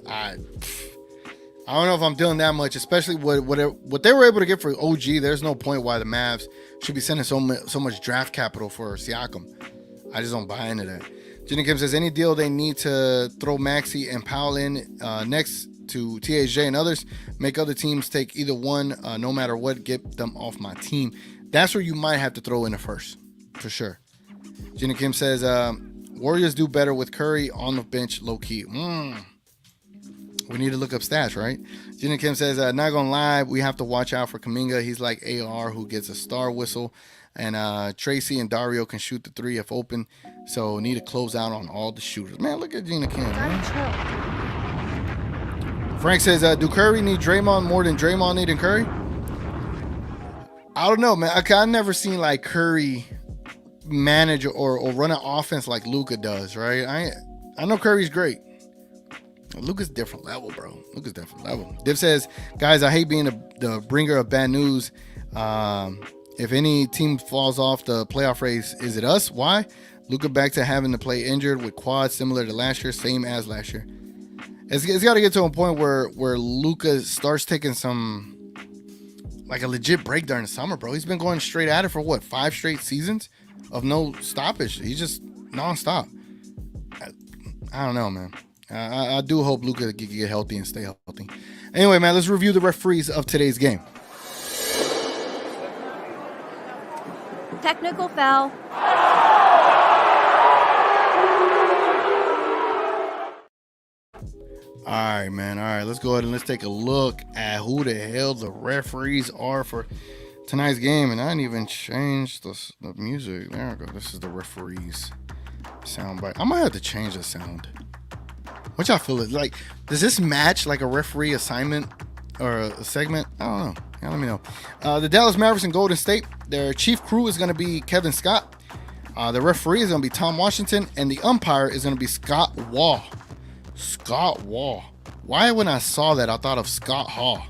[SPEAKER 1] I don't know if I'm doing that much, especially what they were able to get for OG. There's no point why the Mavs should be sending so much draft capital for Siakam. I just don't buy into that. Jenny Kim says any deal they need to throw Maxey and Powell in next to THJ and others, make other teams take either one, no matter what, get them off my team. That's where you might have to throw in a first, for sure. Jenny Kim says Warriors do better with Curry on the bench, low key. We need to look up stats, right? Jenny Kim says, not gonna lie, we have to watch out for Kuminga. He's like AR who gets a star whistle. And Tracy and Dario can shoot the three if open. So need to close out on all the shooters. Man, look at Gina Kim. Frank says, do Curry need Draymond more than Draymond needing Curry? I don't know, man. I've never seen like Curry manage or run an offense like Luka does, right? I know Curry's great. Luka's different level, bro. Luka's different level. Div says, guys, I hate being the bringer of bad news. If any team falls off the playoff race, is it us? Why? Luka back to having to play injured with quads similar to last year, same as last year. It's got to get to a point where Luka starts taking some, like a legit break during the summer, bro. He's been going straight at it for what, 5 straight seasons of no stoppage. He's just nonstop. I don't know, man. I do hope Luka can get healthy and stay healthy. Anyway, man, let's review the referees of today's game.
[SPEAKER 5] Technical foul.
[SPEAKER 1] All right, man. All right, let's go ahead and let's take a look at who the hell the referees are for tonight's game. And I didn't even change the music. There we go. This is the referees soundbite. I might have to change the sound. What y'all feel is like? Does this match like a referee assignment or a segment? I don't know. Yeah, let me know. The Dallas Mavericks and Golden State. Their chief crew is going to be Kevin Scott. The referee is going to be Tom Washington, and the umpire is going to be Scott Wall. Scott Wall. Why, when I saw that, I thought of Scott Hall.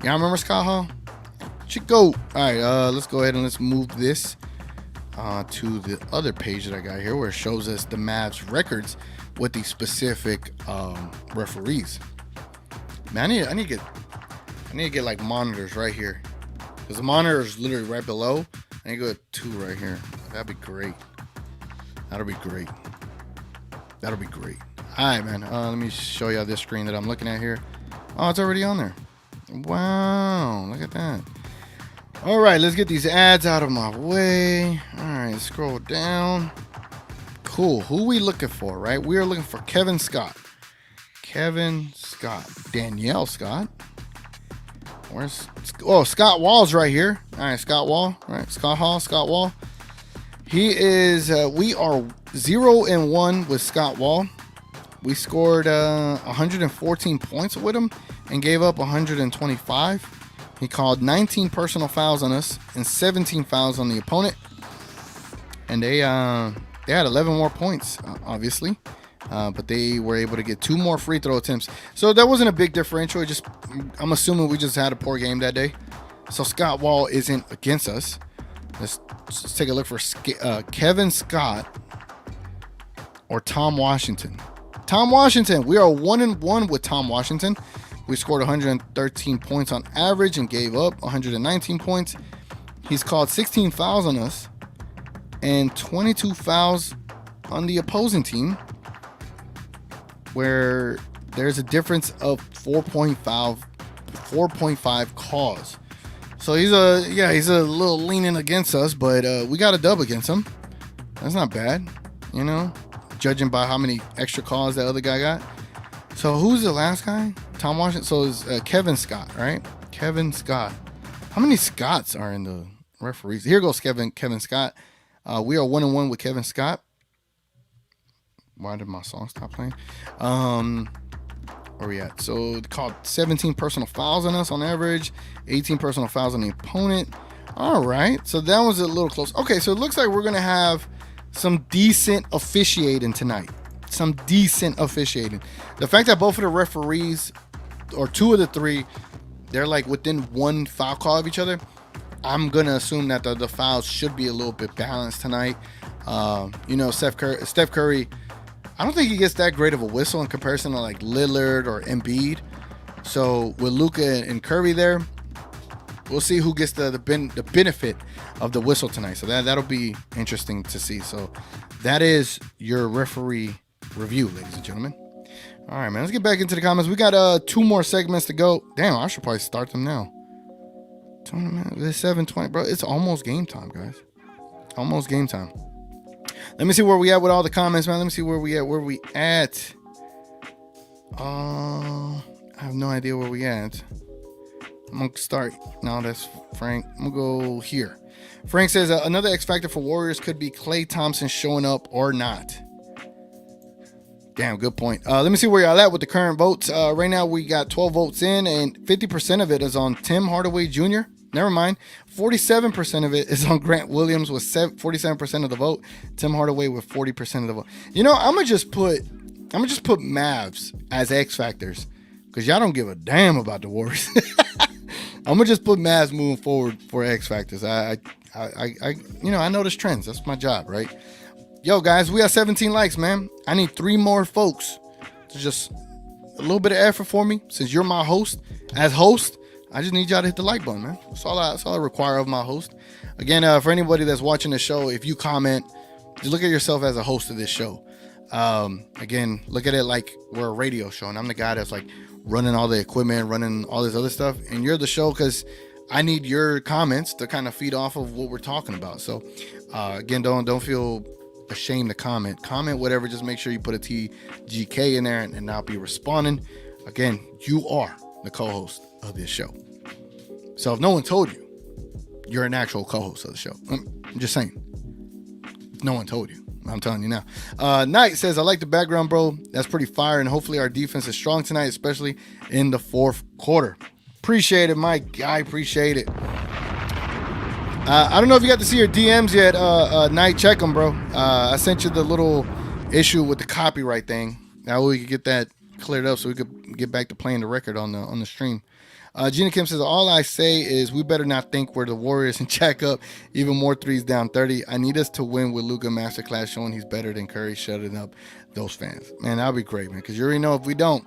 [SPEAKER 1] Y'all remember Scott Hall? Chico. All right, let's go ahead and let's move this to the other page that I got here, where it shows us the Mavs records with the specific referees. Man, I need to get like monitors right here, because the monitor is literally right below. I need to go to 2 right here. That'd be great. That'll be great. That'll be great. All right, man. Let me show y'all this screen that I'm looking at here. Oh, it's already on there. Wow, look at that. All right, let's get these ads out of my way. All right, scroll down. Cool. Who we looking for, right? We are looking for Kevin Scott. Kevin Scott. Danielle Scott. Where's... Oh, Scott Wall's right here. All right, Scott Wall. All right, Scott Hall, Scott Wall. He is... we are 0-1 with Scott Wall. We scored 114 points with him and gave up 125. He called 19 personal fouls on us and 17 fouls on the opponent. And they had 11 more points, obviously. But they were able to get 2 more free throw attempts. So that wasn't a big differential. I'm assuming we just had a poor game that day. So Scott Wall isn't against us. Let's take a look for Kevin Scott or Tom Washington. Tom Washington. We are 1-1 with Tom Washington. We scored 113 points on average and gave up 119 points. He's called 16 fouls on us and 22 fouls on the opposing team, where there's a difference of 4.5 calls. So he's a little leaning against us, but we got a dub against him. That's not bad, you know, judging by how many extra calls that other guy got. So who's the last guy? Tom Washington. So it's Kevin Scott, right? Kevin Scott. How many Scotts are in the referees? Here goes Kevin Scott. We are 1-1 with Kevin Scott. Why did my song stop playing? Where we at? So called 17 personal fouls on us on average, 18 personal fouls on the opponent. All right. So that was a little close. Okay, so it looks like we're going to have some decent officiating tonight. Some decent officiating. The fact that both of the referees, or 2 of the 3, they're like within 1 foul call of each other, I'm going to assume that the fouls should be a little bit balanced tonight. You know, Steph Curry, I don't think he gets that great of a whistle in comparison to like Lillard or Embiid. So with Luka and Curry there, we'll see who gets the benefit of the whistle tonight. So that'll be interesting to see. So that is your referee review, ladies and gentlemen. All right, man. Let's get back into the comments. We got 2 more segments to go. Damn, I should probably start them now. It's 7:20, bro. It's almost game time, guys. Almost game time. Let me see where we at with all the comments, man. Let me see where we at. I have no idea where we at. I'm gonna start. No, that's Frank. I'm gonna go here. Frank says another X factor for Warriors could be Klay Thompson showing up or not. Damn, good point. Let me see where y'all at with the current votes. Right now we got 12 votes in, and 50% of it is on Tim Hardaway Jr. Never mind. 47% of it is on Grant Williams with 47% of the vote. Tim Hardaway with 40% of the vote. You know, I'm gonna just put Mavs as X factors because y'all don't give a damn about the Warriors. I'm gonna just put Mavs moving forward for X factors. I notice trends. That's my job, right? Yo, guys, we got 17 likes, man. I need 3 more folks to just a little bit of effort for me. Since you're my host, as host, I just need y'all to hit the like button, man. That's all I require of my host. Again, for anybody that's watching the show, if you comment, just look at yourself as a host of this show. Again, look at it like we're a radio show, and I'm the guy that's like running all the equipment, running all this other stuff, and you're the show because I need your comments to kind of feed off of what we're talking about. So, again, don't feel ashamed to comment whatever. Just make sure you put a TGK in there, and I'll be responding. Again, you are the co-host of this show, so if no one told you, you're an actual co-host of the show. I'm just saying, if no one told you, I'm telling you now. Knight says, I like the background, bro. That's pretty fire, and hopefully our defense is strong tonight, especially in the 4th quarter. Appreciate it, Mike. I appreciate it. I don't know if you got to see your DMs yet, Knight. Check them, bro. I sent you the little issue with the copyright thing. Now we could get that cleared up so we could get back to playing the record on the stream. Gina Kim says, all I say is we better not think we're the Warriors and jack up even more threes down 30. I need us to win with Luka Masterclass showing he's better than Curry, shutting up those fans. Man, that'll be great, man, because you already know if we don't,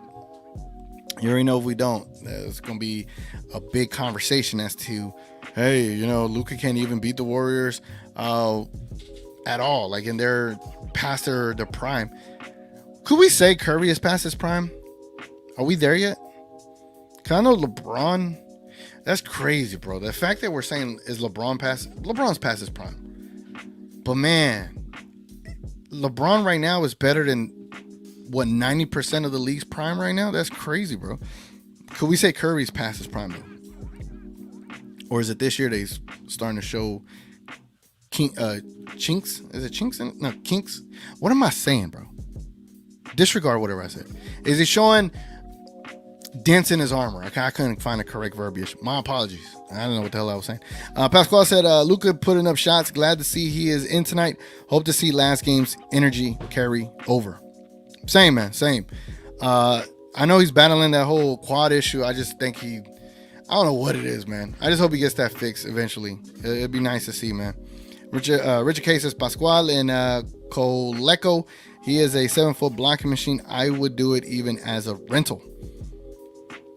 [SPEAKER 1] there's going to be a big conversation as to, hey, Luka can't even beat the Warriors at all. Like, and they're past their prime. Could we say Curry is past his prime? Are we there yet? Cause I know LeBron, that's crazy, bro. The fact that we're saying is LeBron's past his prime. But man, LeBron right now is better than 90% of the league's prime right now? That's crazy, bro. Could we say Curry's past his prime though? Or is it this year that he's starting to show chinks? Is it chinks? No, kinks. What am I saying, bro? Disregard whatever I said. Is he showing dents in his armor? I couldn't find the correct verbiage. My apologies. I don't know what the hell I was saying. Pasquale said, Luka putting up shots. Glad to see he is in tonight. Hope to see last game's energy carry over. Same, man. Same. I know he's battling that whole quad issue. I just think I don't know what it is, man. I just hope he gets that fixed eventually. It'd be nice to see, man. Richard K says, Pasquale and Coleco, he is a 7-foot blocking machine. I would do it even as a rental.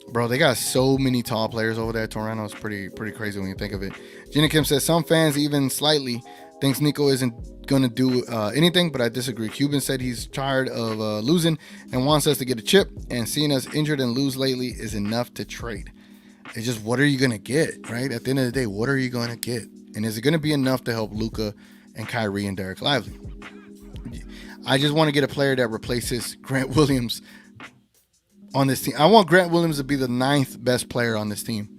[SPEAKER 1] Bro, they got so many tall players over there at Toronto. It's pretty crazy when you think of it. Gina Kim says, some fans even slightly thinks Nico isn't going to do anything, but I disagree. Cuban said he's tired of losing and wants us to get a chip, and seeing us injured and lose lately is enough to trade. It's just, what are you going to get, right? At the end of the day, what are you going to get? And is it going to be enough to help Luka and Kyrie and Derek Lively? I just want to get a player that replaces Grant Williams on this team. I want Grant Williams to be the 9th best player on this team.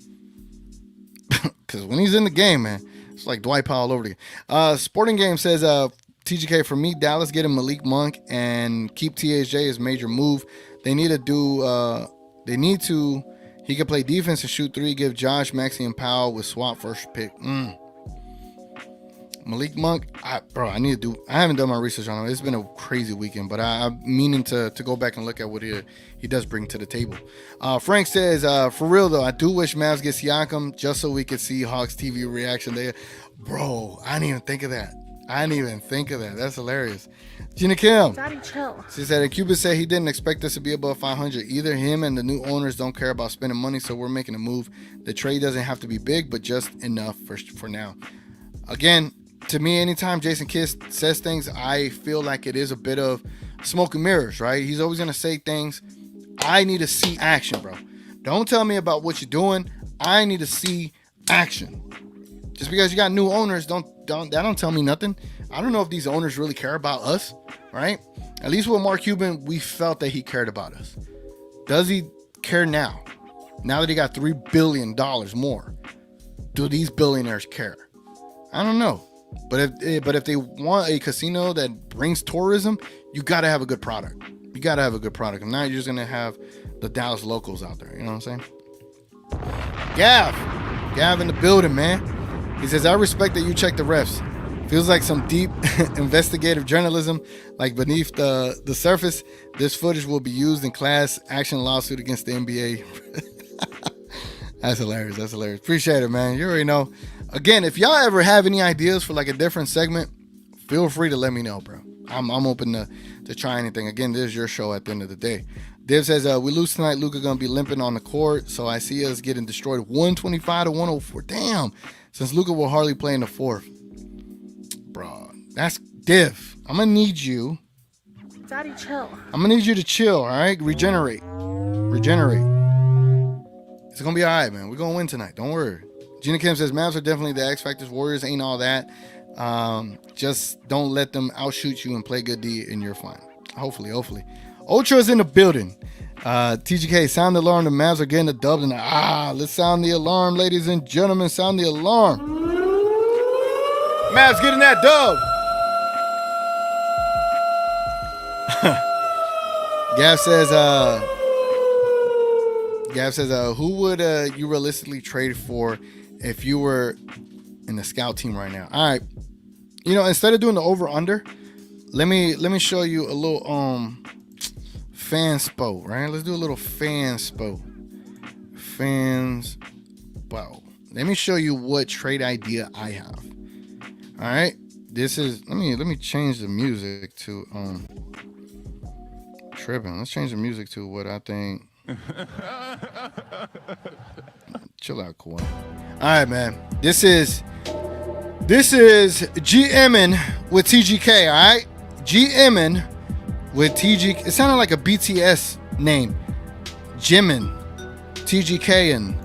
[SPEAKER 1] Because when he's in the game, man, it's like Dwight Powell over again. Sporting Game says, TGK, for me, Dallas getting Malik Monk and keep THJ is major move. He can play defense and shoot 3, give Josh, Maxey, and Powell with swap first pick. Malik Monk, I haven't done my research on him. It's been a crazy weekend, but I'm meaning to go back and look at what he does bring to the table. Frank says, for real though, I do wish Mavs get Siakam just so we could see Hawks TV reaction there. Bro, I didn't even think of that. I didn't even think of that. That's hilarious. Gina Kim.
[SPEAKER 5] Daddy, chill.
[SPEAKER 1] She said, Cuba said he didn't expect us to be above 500. Either him and the new owners don't care about spending money, so we're making a move. The trade doesn't have to be big, but just enough for now. Again, to me, anytime Jason Kidd says things, I feel like it is a bit of smoke and mirrors, right? He's always going to say things. I need to see action, bro. Don't tell me about what you're doing. I need to see action. Just because you got new owners, that don't tell me nothing. I don't know if these owners really care about us, right? At least with Mark Cuban, we felt that he cared about us. Does he care now? Now that he got $3 billion more, do these billionaires care? I don't know. But if they want a casino that brings tourism, you got to have a good product. You got to have a good product. And now you're just going to have the Dallas locals out there. You know what I'm saying? Gav in the building, man. He says, I respect that you check the refs. Feels like some deep investigative journalism, like beneath the surface. This footage will be used in class action lawsuit against the NBA. That's hilarious. That's hilarious. Appreciate it, man. You already know. Again, if y'all ever have any ideas for like a different segment, feel free to let me know, bro. I'm open to try anything. Again, this is your show at the end of the day. Div says, we lose tonight. Luka gonna be limping on the court, so I see us getting destroyed 125 to 104. Damn. Since Luka will hardly play in the fourth. Bro, that's Div. I'm gonna need you.
[SPEAKER 5] Daddy, chill.
[SPEAKER 1] I'm gonna need you to chill, all right? Regenerate. It's gonna be all right, man. We're gonna win tonight. Don't worry. Gina Kim says, Mavs are definitely the X Factors. Warriors ain't all that. Just don't let them outshoot you and play good D and you're fine. Hopefully. Ultra's in the building. TGK, sound the alarm. The Mavs are getting a dub tonight. Let's sound the alarm, ladies and gentlemen. Sound the alarm. Mavs getting that dub. Gav says, who would you realistically trade for if you were in the scout team right now? All right. You know, instead of doing the over-under, let me show you a little fanspo, right? Let's do a little fanspo. Wow. Let me show you what trade idea I have. All right. This is let me change the music to tripping. Let's change the music to what I think. Chill out, Kawhi. All right, man. This is GMing with TGK. All right, GMing with TGK. It sounded like a BTS name. Jimin, TGK, and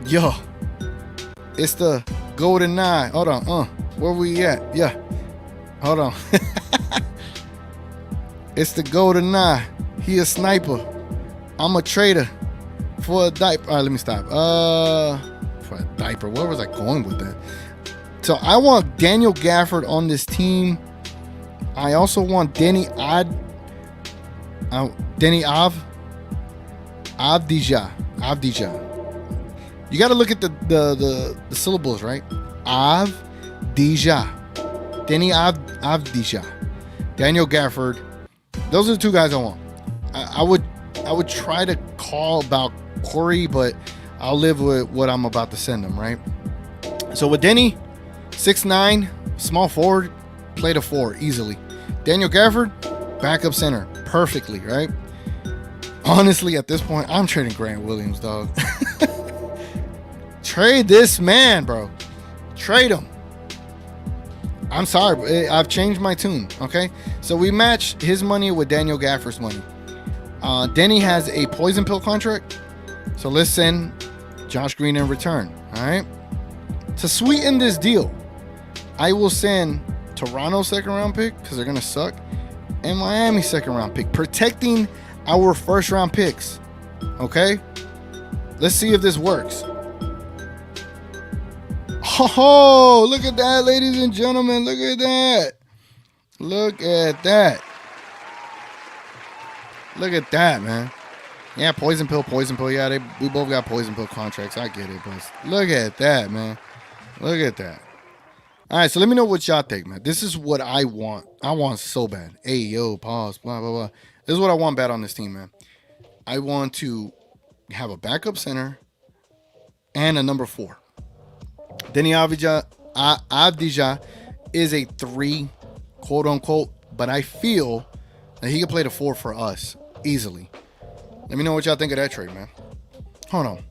[SPEAKER 1] yo, it's the Golden Nine. Hold on, where we at? Yeah, hold on. It's the Golden Nine. He a sniper. I'm a trader for a diaper. All right, let me stop. For a diaper. Where was I going with that? So I want Daniel Gafford on this team. I also want Avdija. You got to look at the syllables, right? Avdija. Avdija. Daniel Gafford. Those are the two guys I want. I would try to call about Corey, but I'll live with what I'm about to send him, right? So with Denny, 6'9", small forward, play the 4 easily. Daniel Gafford, backup center, perfectly, right? Honestly, at this point, I'm trading Grant Williams, dog. Trade this man, bro. Trade him. I'm sorry, but I've changed my tune, okay? So we match his money with Daniel Gafford's money. Denny has a poison pill contract, so let's send Josh Green in return, all right? To sweeten this deal, I will send Toronto second-round pick, because they're going to suck, and Miami second-round pick, protecting our first-round picks, okay? Let's see if this works. Oh, look at that, ladies and gentlemen. Look at that. Look at that. Look at that, man. Yeah, poison pill. Yeah, we both got poison pill contracts. I get it, but look at that, man. Look at that. All right, so let me know what y'all think, man. This is what I want. I want so bad. Hey, yo, pause, blah, blah, blah. This is what I want bad on this team, man. I want to have a backup center and a number 4. Denny Avdija Avdija is a 3, quote unquote, but I feel that he can play the 4 for us easily. Let me know what y'all think of that trade, man. Hold on.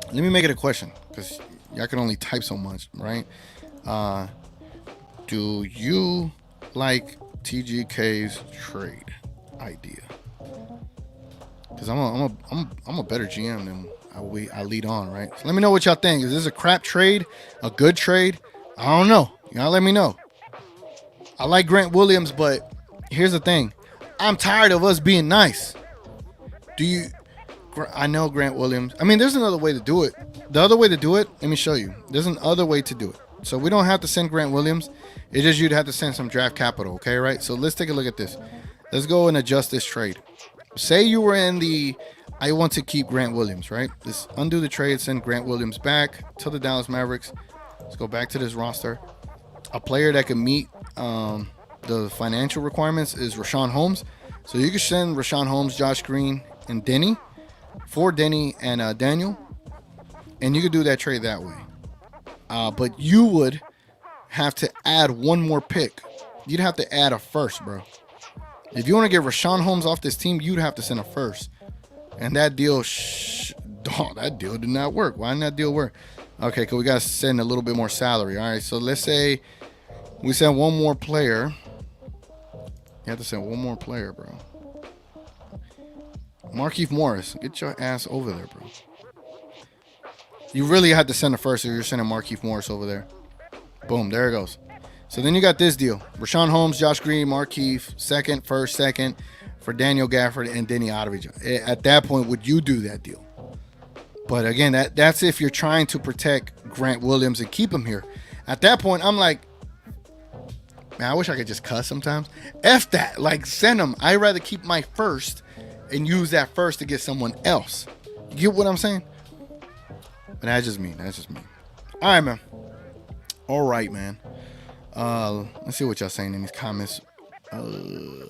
[SPEAKER 1] Let me make it a question because y'all can only type so much, right? Do you like TGK's trade idea? Because I'm a better GM than I lead on, right? So let me know what y'all think. Is this a crap trade? A good trade? I don't know. Y'all let me know. I like Grant Williams, but here's the thing. I'm tired of us being nice. I know Grant Williams. I mean, there's another way to do it. The other way to do it, let me show you. There's another way to do it. So we don't have to send Grant Williams. It's just you'd have to send some draft capital, okay, right? So let's take a look at this. Let's go and adjust this trade. Say you were in the I want to keep Grant Williams, right? Let's undo the trade, send Grant Williams back to the Dallas Mavericks. Let's go back to this roster. A player that can meet the financial requirements is Rashawn Holmes. So you can send Rashawn Holmes, Josh Green, and Denny for Denny and Daniel. And you could do that trade that way. But you would have to add one more pick. You'd have to add a first, bro. If you want to get Rashawn Holmes off this team, you'd have to send a first. And that deal, that deal did not work. Why didn't that deal work? Okay, because we got to send a little bit more salary. All right, so let's say we send one more player. You have to send one more player, bro. Markieff Morris, get your ass over there, bro. You really had to send a first if you're sending Markieff Morris over there. Boom, there it goes. So then you got this deal. Rashawn Holmes, Josh Green, Markieff, second for Daniel Gafford and Denny Avdija. At that point, would you do that deal? But again, that's if you're trying to protect Grant Williams and keep him here. At that point, I'm like, man, I wish I could just cuss sometimes. F that. Like, send him. I'd rather keep my first and use that first to get someone else. You get what I'm saying? But that's just me. All right, man. All right, man. Let's see what y'all saying in these comments. Where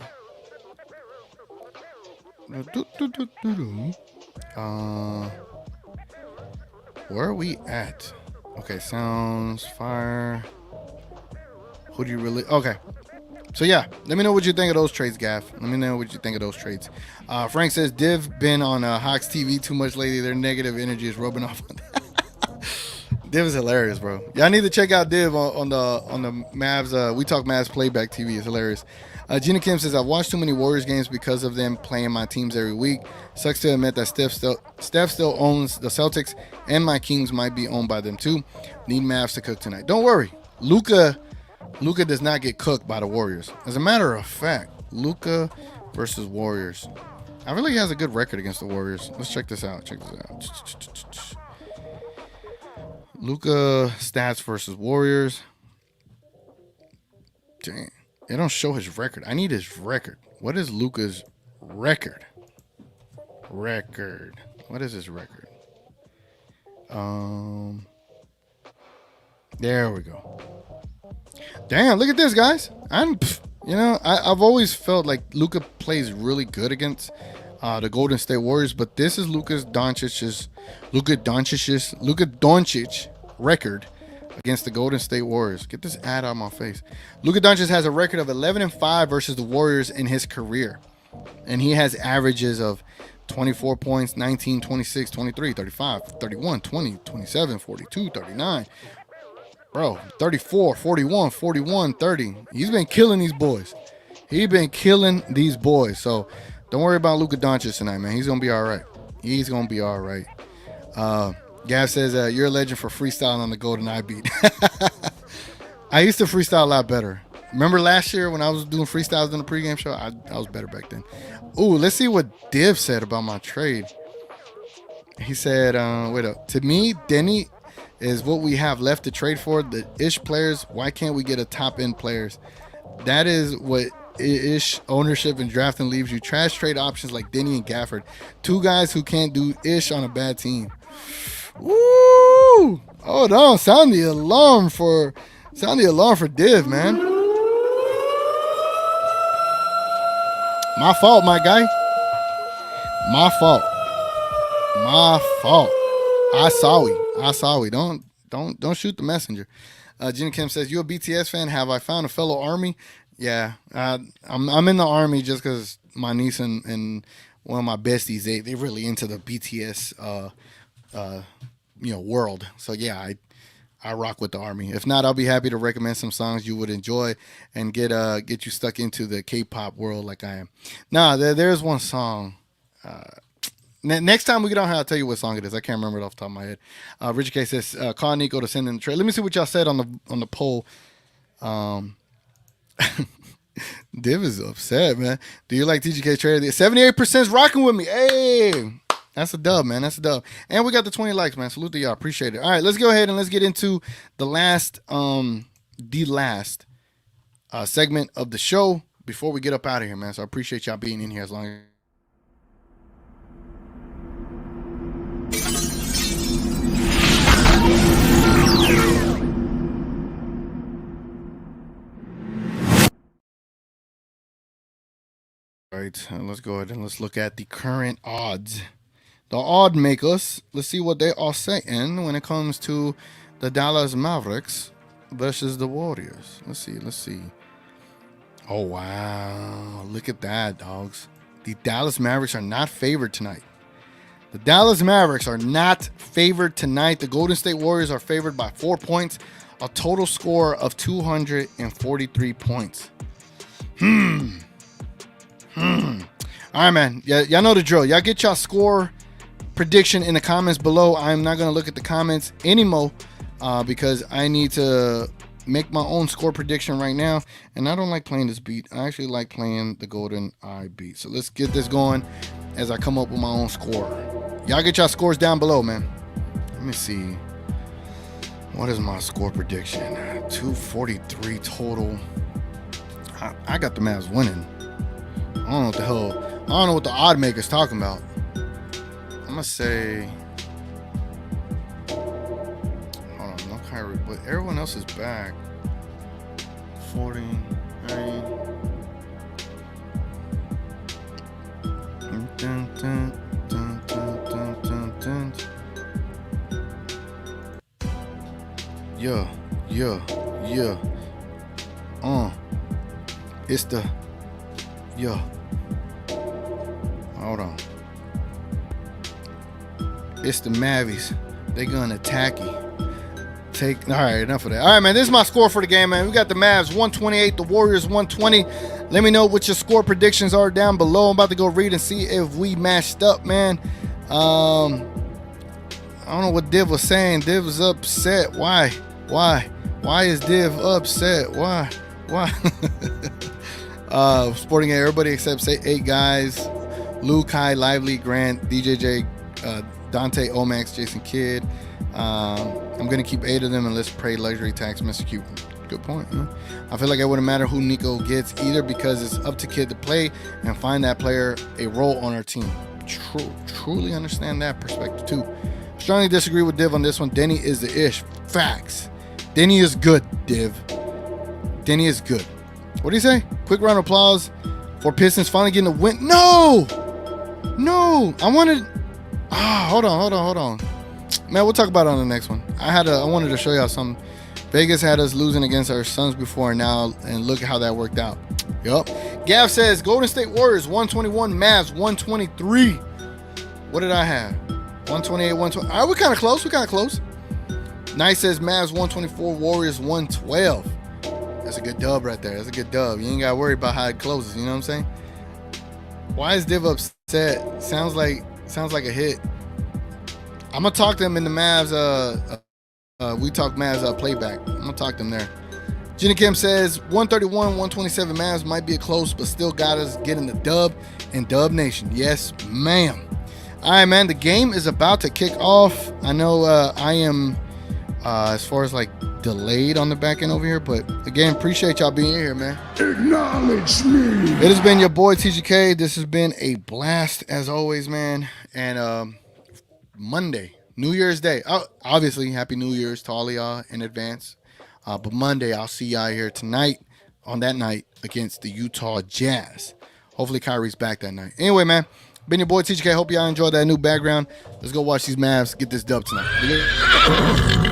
[SPEAKER 1] are we at? Okay, sounds fire. Who do you really? Okay. So yeah, let me know what you think of those trades, Gaff. Let me know what you think of those trades. Frank says Div been on Hawks TV too much lately. Their negative energy is rubbing off on that. Div is hilarious, bro. Y'all need to check out Div on the Mavs. We Talk Mavs Playback TV. It's hilarious. Gina Kim says, I've watched too many Warriors games because of them playing my teams every week. Sucks to admit that Steph still owns the Celtics, and my Kings might be owned by them too. Need Mavs to cook tonight. Don't worry. Luka does not get cooked by the Warriors. As a matter of fact, Luka versus Warriors. I really has a good record against the Warriors. Let's check this out. Luka stats versus Warriors. Dang. They don't show his record. I need his record. What is Luka's record? What is his record? There we go. Damn, look at this, guys. I've always felt like Luka plays really good against the Golden State Warriors, but this is Luka Doncic's record against the Golden State Warriors. Get this ad out of my face. Luka Doncic has a record of 11-5 versus the Warriors in his career. And he has averages of 24 points, 19, 26, 23, 35, 31, 20, 27, 42, 39. Bro, 34, 41, 41, 30. He's been killing these boys. So don't worry about Luka Doncic tonight, man. He's going to be all right. Gav says, you're a legend for freestyling on the Golden Eye beat. I used to freestyle a lot better. Remember last year when I was doing freestyles in the pregame show? I was better back then. Ooh, let's see what Div said about my trade. He said, wait up. To me, Denny is what we have left to trade for. The ish players, why can't we get a top end players? That is what ish ownership and drafting leaves you. Trash trade options like Denny and Gafford. Two guys who can't do ish on a bad team. Woo! Hold on. Sound the alarm for Div, man. My fault, my guy. My fault. I saw we. Don't shoot the messenger. Jenna Kim says, "You a BTS fan? Have I found a fellow army?" Yeah, I'm in the army just because my niece and one of my besties they really into the BTS world. So yeah, I rock with the army. If not, I'll be happy to recommend some songs you would enjoy and get you stuck into the K-pop world like I am. Nah, there's one song. Next time we get on here, I'll tell you what song it is. I can't remember it off the top of my head. Richard K says, "Call Nico to send in the trade." Let me see what y'all said on the poll. Div is upset, man. Do you like TGK trade? 78% is rocking with me. Hey, that's a dub, man. That's a dub. And we got the 20 likes, man. Salute to y'all. Appreciate it. All right, let's go ahead and let's get into the last segment of the show before we get up out of here, man. So I appreciate y'all being in here as long as. All right, let's go ahead and let's look at the current odds. The odd makers, let's see what they are saying when it comes to the Dallas Mavericks versus the Warriors. Let's see. Oh, wow. Look at that, dogs. The Dallas Mavericks are not favored tonight. The Golden State Warriors are favored by 4 points, a total score of 243 points. All right, man. Yeah, y'all know the drill. Y'all get y'all score prediction in the comments below. I'm not going to look at the comments anymore because I need to make my own score prediction right now. And I don't like playing this beat. I actually like playing the Golden Eye beat. So let's get this going as I come up with my own score. Y'all get y'all scores down below, man. Let me see. What is my score prediction? 243 total. I got the Mavs winning. I don't know what the hell. I don't know what the odd maker's talking about. I'm gonna say. Hold on, no Kyrie, but everyone else is back. 40. Yeah. It's the. Yeah. Hold on. It's the Mavs. They gonna attack you. All right, enough of that. All right, man. This is my score for the game, man. We got the Mavs 128, the Warriors 120. Let me know what your score predictions are down below. I'm about to go read and see if we matched up, man. I don't know what Div was saying. Div was upset. Why? Why is Div upset? Why? Sporting everybody except 8 guys. Luka, Lively, Grant, DJJ, Dante, Omax, Jason Kidd. I'm going to keep 8 of them and let's pray luxury tax, Mr. Q. Good point. Huh? I feel like it wouldn't matter who Nico gets either because it's up to Kid to play and find that player a role on our team. Truly understand that perspective too. Strongly disagree with Div on this one. Denny is the ish. Facts. Denny is good, Div. Denny is good. What do you say? Quick round of applause for Pistons finally getting a win. No! I wanted. Hold on. Man, we'll talk about it on the next one. I wanted to show y'all something. Vegas had us losing against our Suns before now, and look at how that worked out. Yup. Gav says Golden State Warriors 121, Mavs 123. What did I have? 128, 120. All right, we're kind of close. Nice says Mavs 124, Warriors 112. That's a good dub right there. That's a good dub. You ain't got to worry about how it closes. You know what I'm saying? Why is Div upset? Sounds like a hit. I'm going to talk to them in the Mavs. We talk Mavs playback. I'm going to talk to them there. Jenny Kim says 131, 127 Mavs might be a close, but still got us getting the dub in Dub Nation. Yes, ma'am. All right, man. The game is about to kick off. I know I am, as far as like delayed on the back end over here, but again, appreciate y'all being here, man.
[SPEAKER 2] Acknowledge me.
[SPEAKER 1] It has been your boy TGK. This has been a blast as always, man. And Monday, New Year's Day. Obviously, Happy New Year's to all of y'all in advance. But Monday, I'll see y'all here tonight on that night against the Utah Jazz. Hopefully, Kyrie's back that night. Anyway, man, been your boy TGK. Hope y'all enjoyed that new background. Let's go watch these Mavs get this dub tonight.